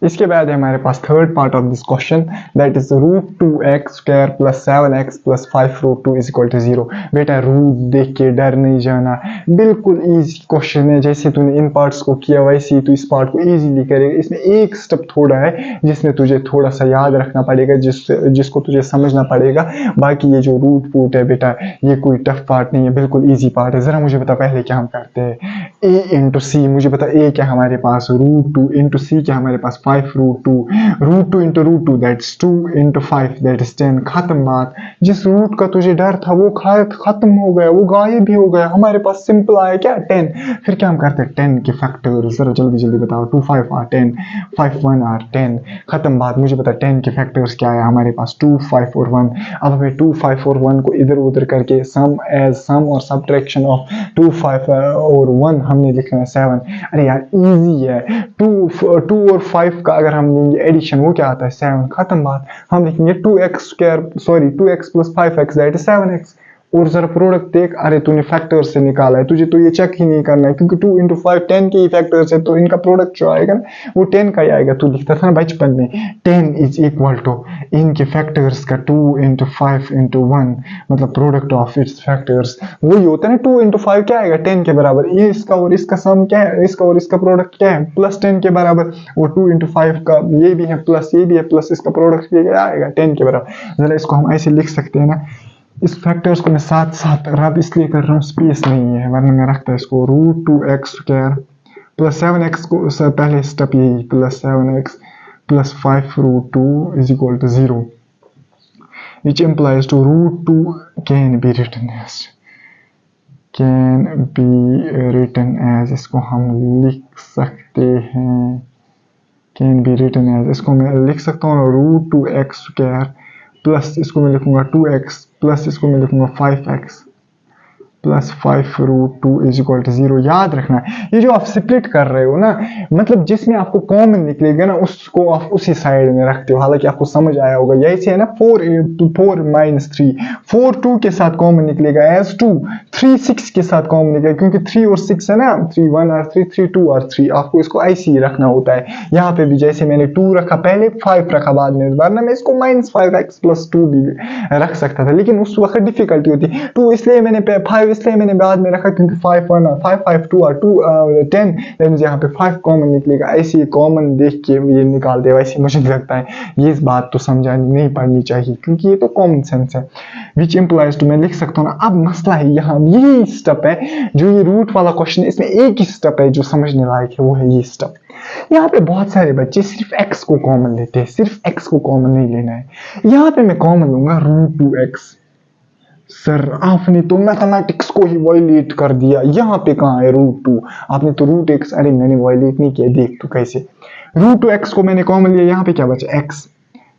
इसके बाद है हमारे पास third part of this question, that is √2x square plus 7x plus 5√2 is equal to 0। बेटा रूट देख के डर नहीं जाना, बिल्कुल इजी क्वेश्चन है। जैसे तूने इन पार्ट्स को किया वैसे ही तू इस पार्ट को इजीली करेगा। इसमें एक स्टेप थोड़ा है जिसमें तुझे थोड़ा सा याद रखना पड़ेगा, जिसको तुझे समझना पड़ेगा। बाकी ये जो रूट फूट है बेटा ये कोई टफ पार्ट नहीं है, बिल्कुल ईजी पार्ट है। जरा मुझे बता पहले क्या हम करते हैं, a इंटू सी, मुझे बता a क्या हमारे पास √2 इंटू सी क्या हमारे पास 5√2, √2 into √2 that's 2 into 5 that is 10। खत्म बात। जिस रूट का तुझे डर था वो खत्म हो गया, वो गायब ही हो गया। हमारे पास सिंपल आया क्या 10। फिर क्या हम करते हैं 10 के फैक्टर्स, जरा जल्दी जल्दी बताओ। 2 5 आर 10, 5 1 आर 10। खत्म बात। मुझे पता 10 के फैक्टर्स क्या आया हमारे पास 2 5 और 1। अब हमें 2 5 और 1 को इधर उधर करके सम और सब्ट्रैक्शन ऑफ 2 5 और 1 हमने लिखना है 7। अरे यार इजी है। 2 और 5 का अगर हम लेंगे एडिशन वो क्या आता है 7। खत्म बात। हम लिखेंगे 2x plus 5x that is 7x। और जरा प्रोडक्ट देख, अरे तूने फैक्टर से निकाला है, तुझे तो ये चेक ही नहीं करना है क्योंकि 2 इंटू 5 10 के ही फैक्टर्स है, तो इनका प्रोडक्ट जो आएगा ना वो 10 का ही आएगा। तू लिखता था ना बचपन में 10 इज इक्वल टू इनके फैक्टर्स का 2 इंटू 5 इंटू 1 मतलब प्रोडक्ट ऑफ इट्स फैक्टर्स। वही होता है ना 2 इंटू 5 क्या आएगा 10 के बराबर। ये इसका और इसका सम क्या है, इसका और इसका प्रोडक्ट क्या है प्लस 10 के बराबर। और 2 इंटू 5 का ये भी है प्लस ये भी है प्लस, इसका प्रोडक्ट भी आएगा 10 के बराबर। जरा इसको हम ऐसे लिख सकते हैं ना, इस फैक्टर्स को मैं साथ साथ रब इसलिए कर रहा हूँ स्पेस नहीं है, वरना मैं रखता है इसको √2x स्क्वायर प्लस 7x को पहले स्टेप यही plus 7x plus 5√2 is equal to 0, which implies to √2 can be written as, इसको हम लिख सकते हैं कैन बी रिटन एज, इसको मैं लिख सकता हूँ √2x स्क्वायर प्लस इसको मैं लिखूंगा 2x प्लस इसको मैं लिखूंगा 5x plus 5√2 is equal to 0। याद रखना ये जो आप स्प्लिट कर रहे हो ना, मतलब जिसमें आपको कॉमन निकलेगा ना उसको आप उसी साइड में रखते हो। हालांकि आपको समझ आया होगा यही है ना 4 माइनस 3, 4 2 के साथ कॉमन निकलेगा एज 2, 3 6 के साथ कॉमन निकलेगा क्योंकि 3 और 6 है ना, 3 1 और 3 3 2 और 3। आपको इसको ऐसे ही रखना होता है। यहाँ पे भी जैसे मैंने 2 रखा पहले 5 रखा बाद में, वरना मैं इसको -5x प्लस 2 भी रख सकता था लेकिन उस वक्त डिफिकल्टी होती। 2 इसलिए मैंने 5 इसलिए मैंने बाद में रखा क्योंकि 5 1 और 5 5 2 और 2 10 दैट यहाँ पे 5 कॉमन निकलेगा। ऐसे ही कॉमन देख के ये निकाल दे। वैसे मुझे लगता है ये इस बात तो समझानी नहीं पड़नी चाहिए क्योंकि ये तो कॉमन सेंस है। विच इम्प्लाइज टू मैं लिख सकता हूँ ना। अब मसला है यहाँ यही स्टेप है जो ये रूट वाला क्वेश्चन है, इसमें एक ही स्टेप है जो समझने लायक है, वो है ये स्टेप। यहाँ पे बहुत सारे बच्चे सिर्फ x को कॉमन लेते हैं, सिर्फ x को कॉमन नहीं लेना है। यहाँ पे मैं कॉमन लूंगा √2x। सर आपने तो मैथमेटिक्स को ही वायलेट कर दिया, यहाँ पे कहाँ है √2, आपने तो √x, अरे मैंने वायलेट नहीं किया, देख तू कैसे। √2x को मैंने कॉमन लिया, यहाँ पे क्या बचा x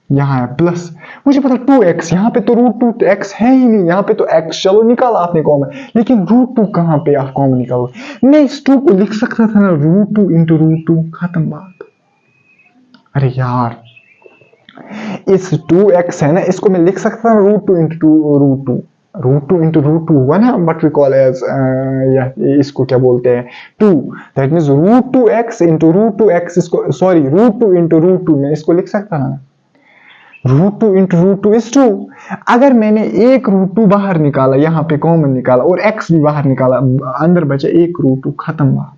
यहाँ है प्लस, मुझे पता 2x, यहाँ पे तो √2x है ही नहीं, यहाँ पे तो x चलो निकाला आपने कॉमन, लेकिन √2 कहाँ पे आप कॉमन निकालो। मैं इस 2 को लिख सकता था ना √2 इंटू √2, खत्म बात। अरे यार इस 2x है ना, इसको मैं लिख सकता था √2 इंटू √2 इंटू √2 हुआ ना, बट वी कॉल एज इसको क्या बोलते हैं 2, that means √2x into √2x, इसको सॉरी √2 इंटू √2 में इसको लिख सकता ना, √2 इंटू √2 इज 2। अगर मैंने एक √2 बाहर निकाला, यहाँ पे कॉमन निकाला और x भी बाहर निकाला, अंदर बचा एक √2, खत्म बात।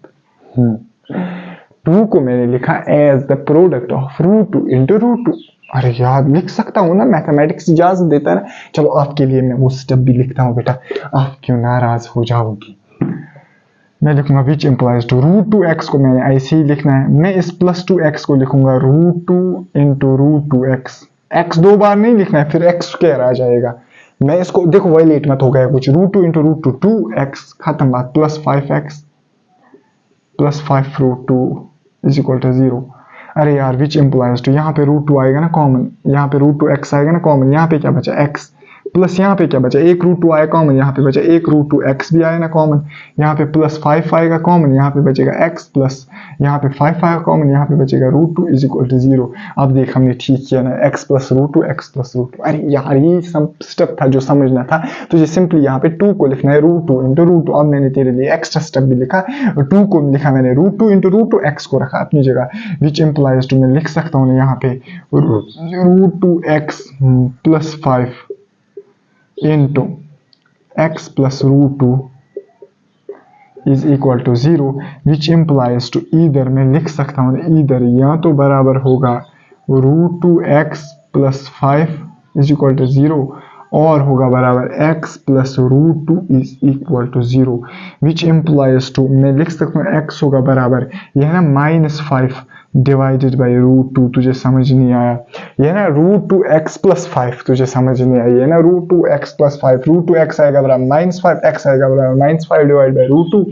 2 को मैंने लिखा as the product of √2 into √2। अरे यार लिख सकता हूँ ना, मैथमेटिक्स इजाजत देता है ना। चलो आपके लिए मैं वो स्टेप भी लिखता हूँ बेटा, आप क्यों नाराज हो जाओगी। मैं लिखूंगा विच इम्प्लाइज टू √2x को मैंने ऐसे ही लिखना है। मैं इस प्लस 2x को लिखूंगा √2 इंटू √2x। x 2 बार नहीं लिखना है, फिर x स्क्वायर आ जाएगा। मैं इसको देखो वायलेट मत हो गया कुछ, √2 इंटू √2 2x, खत्म बात, plus 5x plus 5 √2 is equal to 0। अरे यार विच इम्प्लाइज टू, यहाँ पे √2 आएगा ना कॉमन, यहाँ पे √2x आएगा ना कॉमन, यहाँ पे क्या बचा x, प्लस यहाँ पे क्या बचा, एक √2 आया कॉमन, यहाँ पे बचा एक √2x भी आया ना कॉमन, यहाँ पे प्लस 5 आएगा कॉमन, यहाँ पे बचेगा x, प्लस यहाँ पे 5 आएगा कॉमन, यहाँ पे बचेगा √2 इज इक्वल टू 0। अब देख हमने ठीक किया ना, x प्लस √2 x प्लस √2। अरे यार ये सब स्टेप था जो समझना था तुझे, सिंपली यहाँ पे 2 को लिखना है √2 इंटू √2। अब मैंने तेरे लिए एक्स्ट्रा स्टेप भी लिखा, 2 को लिखा मैंने √2 इंटू √2, x को रखा अपनी जगह, विच इम्प्लाइज टू मैं लिख सकता हूँ यहाँ पे √2x plus 5 into x plus √2 is equal to 0, which implies to either मैं लिख सकता हूँ either या तो बराबर होगा √2x plus 5 is equal to 0 और होगा बराबर x plus √2 is equal to 0, which implies to मैं लिख सकता हूँ x होगा बराबर, यह है ना -5 डिवाइडेड बाई √2, तुझे समझ नहीं आया, ये ना √2x प्लस 5 तुझे समझ नहीं आया, ये ना √2x प्लस 5, √2x आएगा बराबर -5, x आएगा बराबर -5 डिवाइड बाई √2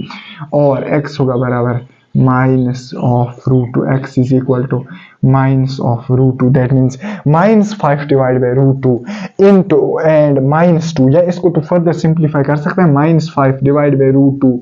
और x होगा बराबर minus of √2, x is equal to minus of √2, that means -5 divide by √2 into and -2, या इसको तो फर्दर सिंप्लीफाई कर सकते हैं, -5 divide by √2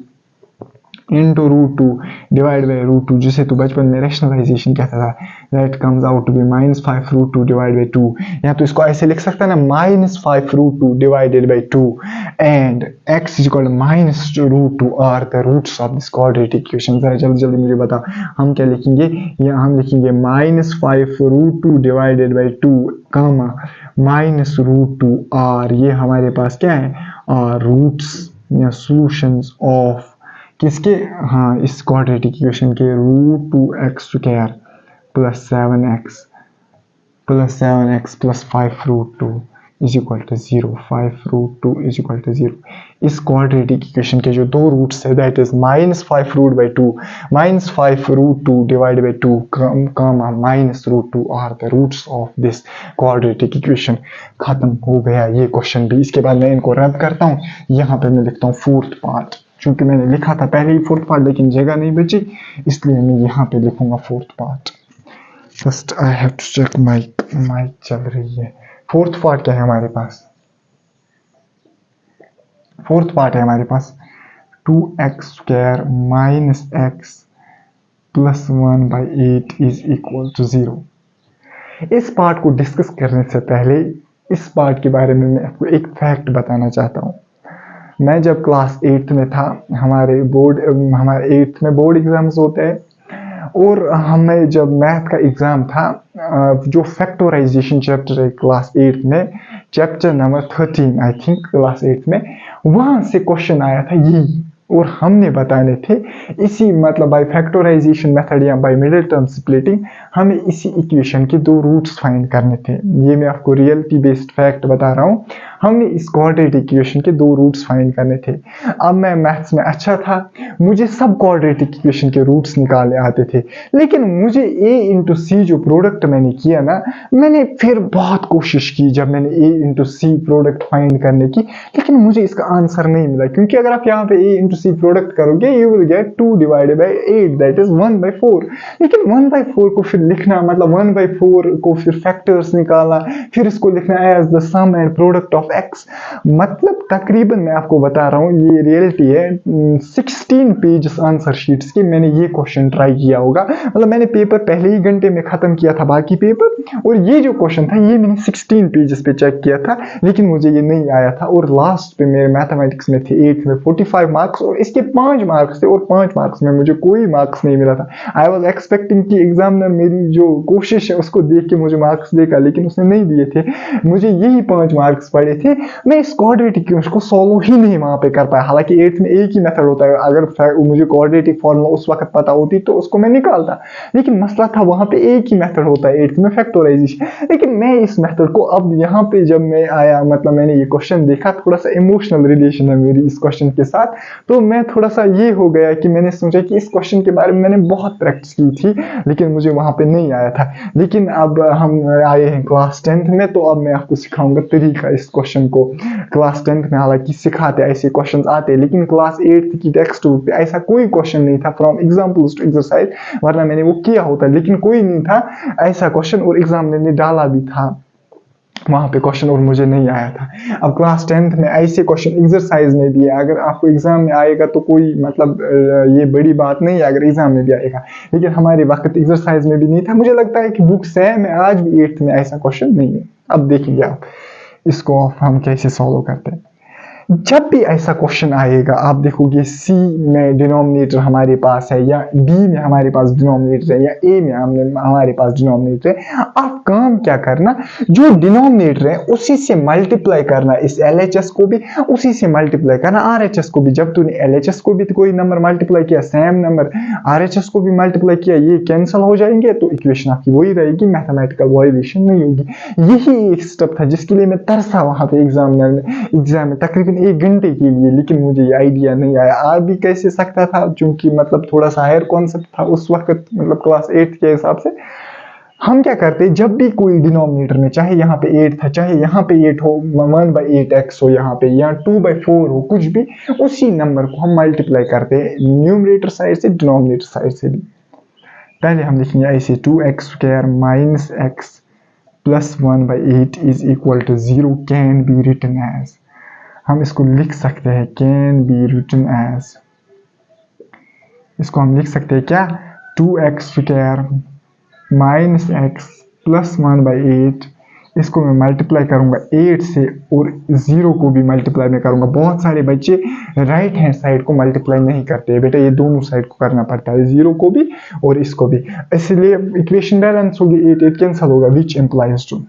into √2 divide by √2, जिसे तो बचपन में रैशनलाइजेशन कहता था, that comes out to be -5 √2 divide by 2, या तो इसको ऐसे लिख सकता है ना -5 √2 divided by 2 and x is equal -√2 are the roots of this quadratic equation. जरा जल्दी जल्दी मुझे बता, हम क्या लिखेंगे, यहाँ हम लिखेंगे -5 √2 डिवाइडेड बाई 2 कामा -√2 आर, ये हमारे पास क्या है, रूट्स या सॉल्यूशंस ऑफ किसके, हाँ इस क्वाड्रेटिक इक्वेशन के, √2x² plus 7x plus 5 √2 is equal to 0, 5 √2 is equal to 0। इस क्वाड्रेटिक इक्वेशन के जो दो रूट्स है, that is -5 √2 -5 √2 divide by 2 comma -√2 are the roots of this quadratic equation. खत्म हो गया ये क्वेश्चन भी। इसके बाद मैं इनको रब करता हूँ, यहाँ पे मैं लिखता हूँ फोर्थ पार्ट, चूंकि मैंने लिखा था पहले ही फोर्थ पार्ट लेकिन जगह नहीं बची, इसलिए मैं यहाँ पे लिखूंगा fourth part. First I have to check mic चल रही है। फोर्थ पार्ट क्या है हमारे पास, फोर्थ पार्ट है हमारे पास 2x² minus x plus 1/8 is equal to 0। इस पार्ट को डिस्कस करने से पहले इस पार्ट के बारे में मैं आपको एक फैक्ट बताना चाहता हूँ। मैं जब क्लास 8th में था, हमारे 8th में बोर्ड एग्जाम्स होते हैं, और हमें जब मैथ का एग्जाम था, जो फैक्टराइजेशन चैप्टर है क्लास 8 में, chapter number 13 I think class 8 में, वहां से क्वेश्चन आया था ये, और हमने बताने थे इसी मतलब बाय फैक्टराइजेशन मेथड या बाय मिडिल टर्म स्प्लिटिंग हमें इसी इक्वेशन के दो रूट्स फाइंड करने थे। ये मैं आपको रियलिटी बेस्ड फैक्ट बता रहा हूँ, हमने इस क्वाड्रेटिक इक्वेशन के दो रूट्स फाइंड करने थे। अब मैं मैथ्स में अच्छा था, मुझे सब क्वाड्रेटिक इक्वेशन के रूट्स निकालने आते थे, लेकिन मुझे a इंटू सी जो प्रोडक्ट मैंने किया ना, मैंने फिर बहुत कोशिश की जब मैंने a into C product find करने की, लेकिन मुझे इसका आंसर नहीं मिला, क्योंकि अगर आप यहाँ पे a इंटू सी प्रोडक्ट करोगे you will get 2 divided by 8 that is 1/4। लेकिन 1/4 को फिर लिखना मतलब 1/4 को फिर फैक्टर्स निकालना, फिर इसको लिखना as the sum and product of x, मतलब तकरीबन मैं आपको बता रहा हूँ ये रियलिटी है 16 पेजेस आंसर शीट्स की मैंने ये क्वेश्चन ट्राई किया होगा। मतलब मैंने पेपर पहले ही घंटे में खत्म किया था बाकी पेपर, और ये जो क्वेश्चन था ये मैंने 16 पेजेस पे चेक किया था, लेकिन मुझे ये नहीं आया था। और लास्ट पे मेरे मैथमेटिक्स में थे 8 में 45 मार्क्स और इसके 5 मार्क्स थे, और 5 मार्क्स में मुझे कोई मार्क्स नहीं मिला था। आई वॉज एक्सपेक्टिंग कि एग्जामिनर मेरी जो कोशिश है उसको देख के मुझे मार्क्स देगा, लेकिन उसने नहीं दिए थे, मुझे यही 5 मार्क्स पड़े थे। मैं इस क्वाड्रेटिक इक्वेशन को सॉल्व ही नहीं वहां पे कर पाया। हालांकि 8th में एक ही मेथड होता है, अगर मुझे क्वाड्रेटिक फॉर्मूला उस वक्त पता होती तो उसको मैं निकालता, लेकिन मसला था वहां पे एक ही मेथड होता है 8th में, फैक्टराइजेशन। लेकिन मैं इस मेथड को अब यहाँ पे जब मैं आया, मतलब मैंने ये क्वेश्चन देखा, थोड़ा सा इमोशनल रिलेशन है मेरी इस क्वेश्चन के साथ, तो मैं थोड़ा सा ये हो गया कि मैंने सोचा कि इस क्वेश्चन के बारे में मैंने बहुत प्रैक्टिस की थी, लेकिन मुझे वहां पे नहीं आया था। लेकिन अब हम आए हैं क्लास 10th में, तो अब मैं आपको सिखाऊंगा तरीका इस क्वेश्चन को। क्लास 10th में हालांकि सिखाते ऐसे क्वेश्चन आते, लेकिन क्लास 8th की टेक्स्ट बुक पे ऐसा कोई क्वेश्चन नहीं था फ्रॉम एग्जाम्पल्स टू एक्सरसाइज, वरना मैंने वो किया होता, लेकिन कोई नहीं था ऐसा क्वेश्चन, और एग्जामिनर ने डाला भी था वहां पे क्वेश्चन और मुझे नहीं आया था। अब क्लास 10th में ऐसे क्वेश्चन एक्सरसाइज में दिए, अगर आपको एग्जाम में आएगा तो कोई मतलब ये बड़ी बात नहीं है अगर एग्जाम में भी आएगा, लेकिन हमारे वक्त एक्सरसाइज में भी नहीं था। मुझे लगता है कि बुक सेम है आज भी 8th में ऐसा क्वेश्चन नहीं है। अब देखेंगे आप इसको हम कैसे सॉल्व करते हैं। जब भी ऐसा क्वेश्चन आएगा आप देखोगे C में डिनोमिनेटर हमारे पास है, या B में हमारे पास डिनोमिनेटर है, या A में हमारे पास डिनोमिनेटर है। आप काम क्या करना, जो डिनोमिनेटर है उसी से मल्टीप्लाई करना, इस LHS को भी उसी से मल्टीप्लाई करना RHS को भी। जब तूने LHS को भी कोई नंबर मल्टीप्लाई किया, सेम नंबर RHS को भी मल्टीप्लाई किया, ये कैंसिल हो जाएंगे, तो इक्वेशन आपकी वही रहेगी, मैथमेटिकल वाइलेशन नहीं होगी। यही एक स्टेप था जिसके लिए मैं तरसा वहां पे एग्जाम में तकरीबन 1 घंटे के लिए, लेकिन मुझे ये आइडिया नहीं आया। आ भी कैसे सकता था, क्योंकि मतलब थोड़ा सा हायर कॉन्सेप्ट था उस वक्त, मतलब क्लास 8 के हिसाब से। हम क्या करते, जब भी कोई डिनोमिनेटर में, चाहे यहाँ पे 8 था, चाहे यहाँ पे 8 हो, 1/8x हो यहाँ पे, या 2/4 हो, कुछ भी, उसी नंबर को हम मल्टीप्लाई करते हैं न्यूमरेटर साइड से डिनोमिनेटर साइड से भी। पहले हम लिखेंगे ऐसे 2x² - x + 1/8 is equal to 0 can be written as, हम इसको लिख सकते हैं कैन बी रिटन एज, इसको हम लिख सकते हैं क्या, 2x² - x + 1/8, इसको मैं मल्टीप्लाई करूंगा 8 से, और 0 को भी मल्टीप्लाई में करूंगा। बहुत सारे बच्चे राइट हैंड साइड को मल्टीप्लाई नहीं करते बेटा, ये दोनों साइड को करना पड़ता है, 0 को भी और इसको भी, इसलिए इक्वेशन बैलेंस होगी, 8 कैंसिल होगा, विच इम्प्लाइज टू।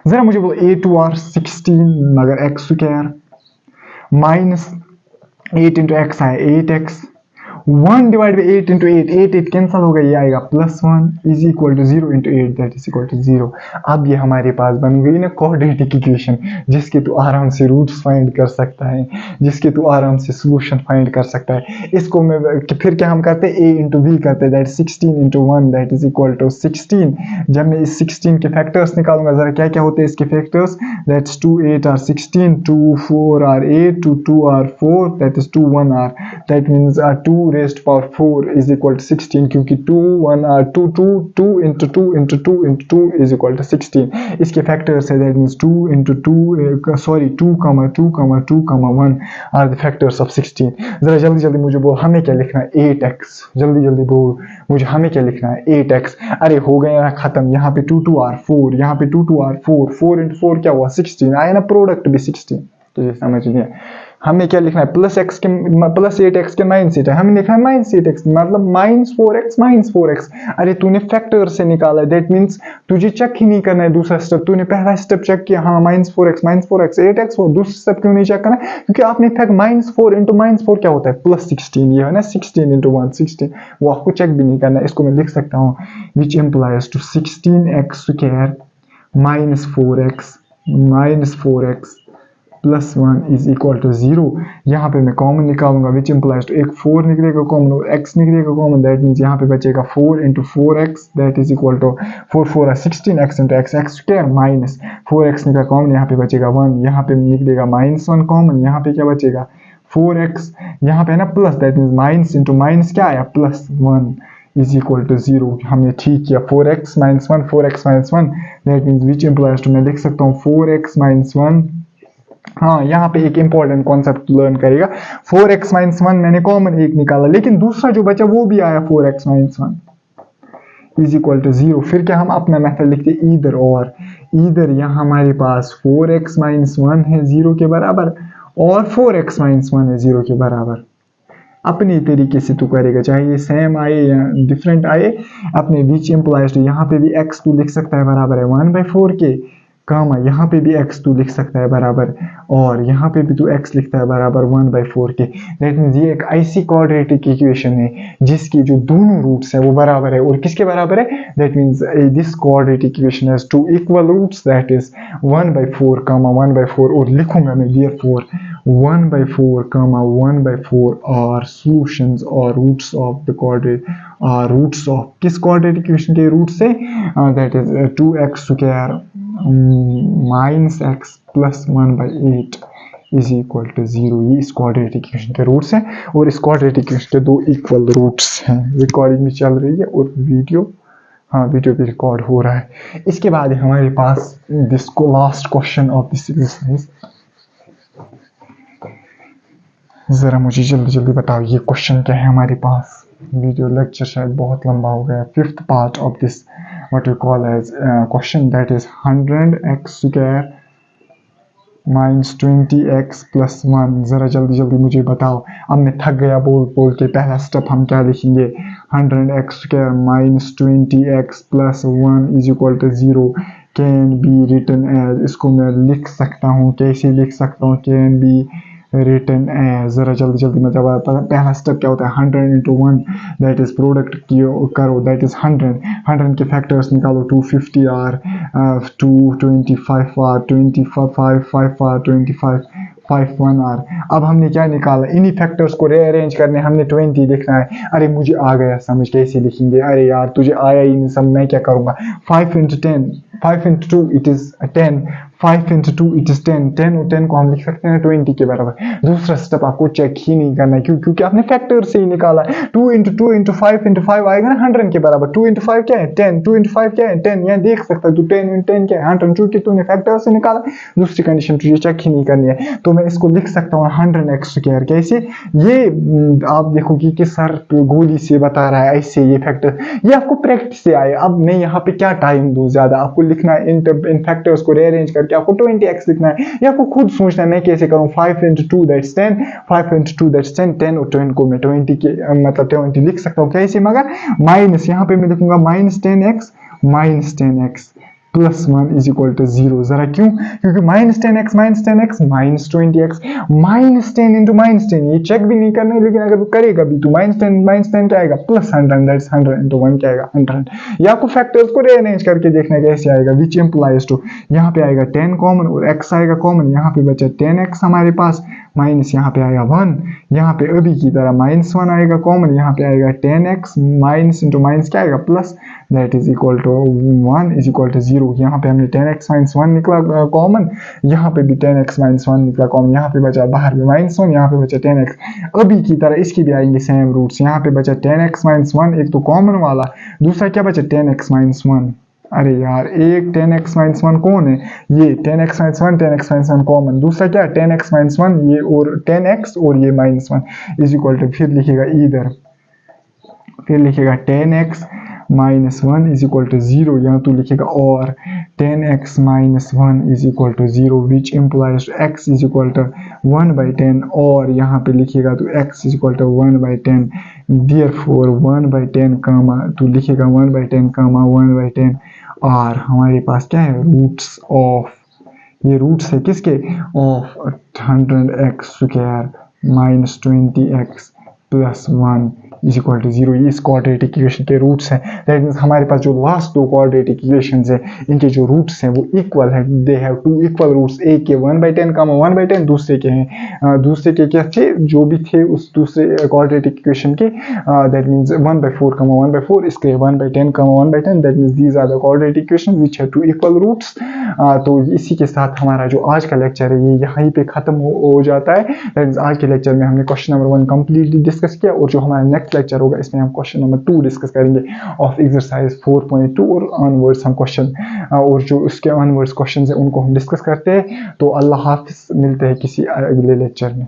जरा मुझे बोलो 8 * 16 मगर x² - 8 × x है 8x, 1 / 8 × 8, 8 कैंसिल होगा, ये आएगा +1 is equal to 0 × 8 that is equal to 0। अब ये हमारे पास बन गई ना क्वाड्रेटिक इक्वेशन, जिसके तू आराम से रूट्स फाइंड कर सकता है, जिसके तू आराम से सॉल्यूशन फाइंड कर सकता है। इसको मैं फिर क्या हम करते हैं, a × b करते हैं, that 16 × 1 that is equal to 16। जब मैं इस 16 के फैक्टर्स निकालूंगा, जरा क्या क्या होते हैं इसके factors, that's 2 × 8 = 16, 2 × 4 = 8, 2 × 2 = 4, that is 2 × 1 = that means 2 raised to power 4 is equal to 16, क्योंकि 2 1 2 2 2 into 2 into 2 into 2 is equal to 16। इसके फैक्टर्स है, that means 2 into 2 sorry 2, 2, 2, 1 are the factors of 16। जरा जल्दी जल्दी मुझे बोल हमें क्या लिखना है, 8x, जल्दी जल्दी बोल मुझे हमें क्या लिखना है, 8x। अरे हो गया खत्म, यहाँ पे 2 2 r 4, यहाँ पे 2 2 r 4, 4 into 4 क्या हुआ 16, आया ना, प्रोडक्ट भी 16। तो ये समझ लिया। हमें क्या लिखना है, +8x के -8 है, हमें लिखना है -8x, मतलब -4x - 4x। अरे तूने फैक्टर से निकाला, दैट मींस तुझे चेक ही नहीं करना है दूसरा स्टेप, तूने पहला स्टेप चेक किया, हाँ -4x 8x हो, दूसरा स्टेप क्यों नहीं चेक करना, क्योंकि आपने फैक्ट -4 × -4 क्या होता है +16, ये है ना 16 × 1 16, वो आपको चेक भी नहीं करना। इसको मैं लिख सकता हूँ which implies to 16x² - 4x + 1 is equal to 0। यहाँ पे मैं कॉमन निकालूंगा, विच इम्प्लाइज टू, एक 4 निकलेगा कॉमन और x निकलेगा कॉमन, दैट मीन्स यहाँ पे बचेगा 4 × 4x that is equal to 4 4 = 16, x × x² - 4x निकला कॉमन, यहाँ पे बचेगा 1, यहाँ पे निकलेगा -1 कॉमन, यहाँ पे क्या बचेगा 4x यहाँ पे है ना plus, that means minus into minus क्या आया +1 इज इक्वल टू 0। हमने ठीक किया 4x minus 1, 4x minus 1, that means which implies to, मैं लिख सकता हूँ 4x माइनस 1। हाँ, यहाँ पे एक इंपॉर्टेंट कॉन्सेप्ट लर्न करेगा, 4x माइनस 1 मैंने कॉमन एक निकाला, लेकिन दूसरा जो बचा वो भी आया 4x minus 1 is equal to 0। फिर क्या हम अपना मेथड लिखते ईदर और, ईदर यहाँ हमारे पास 4x माइनस 1 है 0 के बराबर और 4x माइनस 1 है 0 के बराबर। अपने तरीके से तू करेगा, चाहे ये सेम आए या डिफरेंट आए, अपने विच इम्प्लाइज टू, यहाँ पे भी x तू लिख सकता है बराबर है 1/4 के, कामा यहाँ पे भी x तू लिख सकता है बराबर, और यहाँ पे भी तू x लिखता है बराबर 1/4 के। दैट मीन्स ये एक ऐसी क्वाड्रेटिक इक्वेशन है जिसकी जो दोनों रूट्स है वो बराबर है, और किसके बराबर है, that means this quadratic equation has two equal roots, that is 1/4 comma 1/4, और लिखूंगा मैं therefore 1/4 comma 1/4 are solutions or roots of the quadratic, roots of किस quadratic इक्वेशन के रूट से, that is 2x square minus x plus 1/8 is equal to 0। ये इस quadratic equation के roots हैं, और इस quadratic इक्वेशन के दो इक्वल रूट्स हैं। रिकॉर्डिंग भी चल रही है और वीडियो, हाँ वीडियो भी रिकॉर्ड हो रहा है। इसके बाद हमारे पास this last question of this exercise, जरा मुझे जल्दी जल्दी बताओ ये क्वेश्चन क्या है हमारे पास। वीडियो लेक्चर शायद बहुत लंबा हो गया। Fifth part of this what you call as question, that is 100x square minus 20x plus 1। जरा जल्दी जल्दी मुझे बताओ। अब मैं थक गया बोल बोल के। पहला स्टेप हम क्या लिखेंगे, 100x square minus 20x plus 1 is equal to 0 can be written as. इसको मैं लिख सकता हूँ, कैसे लिख सकता हूँ, कैन बी रिटन एज। जरा जल्दी जल्दी मैं जवाब। पहला स्टेप क्या होता है, 100 इंटू 1 दैट इज प्रोडक्ट करो, दैट इज 100 के फैक्टर्स निकालो, 250 आर 225 आर 25 5 आर 25 5 1 आर। अब हमने क्या निकाला, इन्हीं फैक्टर्स को रीअरेंज करने, हमने 20 लिखना है। अरे मुझे आ गया समझ, कैसे लिखेंगे। अरे यार तुझे आया ही नहीं सब, मैं क्या करूंगा। 5 into 10, 5 into 2 it is 10, 5 into 2 it is 10, 10 और 10 को हम लिख सकते हैं 20 के बराबर। दूसरा स्टेप आपको चेक ही नहीं करना है, क्योंकि आपने फैक्टर से ही निकाला। 2 इंटू 2 इंटू 5 इंटू 5 आएगा ना 100 के बराबर। 2 इंटू 5 क्या है 10, 2 इंटू 5 क्या है 10। यहाँ देख सकता है तू 10 इंटू 10 क्या है 100, क्योंकि तूने फैक्टर से निकाला। दूसरी कंडीशन तुझे चेक ही नहीं करनी है, तो मैं इसको लिख सकता हूँ 100x स्क्वायर। कैसे, ये आप देखोगे कि सर गोली से बता रहा है ऐसे, ये फैक्टर ये आपको प्रैक्टिस से आए। अब मैं यहाँ पे क्या टाइम दूं ज्यादा, आपको लिखना है इन फैक्टर्स को रीअरेंज करके आपको 20x लिखना है। ये आपको खुद सोचना है मैं कैसे करूँ। 5 इंटू 2 दैट्स 10, 5 इंटू 2 दैट्स 10, 10 और 10 को मैं 20 के मतलब 20 लिख सकता हूँ। कैसे, मगर माइनस यहाँ पे मैं लिखूंगा minus 10x plus 1 is equal to 0। जरा क्यों, क्योंकि minus 10x minus 20x minus 10 into minus 10, ये चेक भी नहीं करना है, लेकिन अगर करेगा भी तो माइनस 10 क्या आएगा प्लस 100, दैट्स 100 इंटू 1 क्या आएगा 100। या आपको फैक्टर्स को रीअरेंज करके देखना कैसे आएगा, विच इम्प्लाइज टू। यहाँ पे आएगा 10 कॉमन और x आएगा कॉमन, यहाँ पे बचा 10x हमारे पास, माइनस यहाँ पे आएगा 1, यहाँ पे अभी की तरह माइनस 1 आएगा कॉमन, यहाँ पे आएगा 10x माइनस इंटू माइनस क्या आएगा plus, that is equal to 1 is equal to 0। यहाँ पे हमने 10x माइनस 1 निकला कॉमन, यहाँ पे भी 10x माइनस 1 निकला कॉमन, यहाँ पे बचा बाहर भी माइनस 1, यहाँ पे बचा 10x। अभी की तरह इसकी भी आएंगे सेम रूट्स। यहाँ पे बचा 10x माइनस 1, एक तो कॉमन वाला, दूसरा क्या बचा 10x माइनस 1। अरे यार एक 10x माइनस 1 कौन है, ये 10x minus 1, 10x minus 1 common, दूसरा क्या 10x माइनस 1 ये और 10x और ये माइनस 1 इज इक्वल टू, फिर लिखेगा इधर, फिर लिखेगा 10x minus 1 is equal to 0, यहाँ तो लिखेगा और 10x minus 1 is equal to 0 which implies x is equal to 1/10, और यहाँ पे लिखेगा तो x is equal to 1/10, therefore 1/10 comma तो लिखेगा 1/10 कामा 1/10 और हमारे पास क्या है रूट्स ऑफ, ये रूट्स है किसके, of 100x square minus 20x plus 1 is equal to 0, ये इस क्वाड्रेटिक इक्वेशन के रूट्स हैं। दैट मीन्स हमारे पास जो लास्ट दो क्वाड्रेटिक इक्वेशंस है इनके जो रूट्स हैं वो इक्वल है, they have two equal roots. एक के 1/10 1/10, दूसरे के हैं दूसरे के क्या थे जो भी थे उस दूसरे क्वाड्रेटिक इक्वेशन के, दैट मीन्स 1/4 1/4, इसके 1/10 1/10, that means these are the quadratic equation which have two equal roots. तो इसी के साथ हमारा जो आज का लेक्चर है ये यहीं पे खत्म हो जाता है। दैट मीन्स आज के लेक्चर में हमने क्वेश्चन नंबर 1 कंप्लीटली डिस्कस किया, और जो हमारा नेक्स्ट लेक्चर होगा इसमें हम क्वेश्चन नंबर 2 डिस्कस करेंगे ऑफ एक्सरसाइज 4.2 और ऑनवर्ड्स हम क्वेश्चन और जो उसके ऑनवर्ड्स क्वेश्चन है उनको हम डिस्कस करते हैं। तो अल्लाह हाफिज, मिलते हैं किसी अगले लेक्चर में।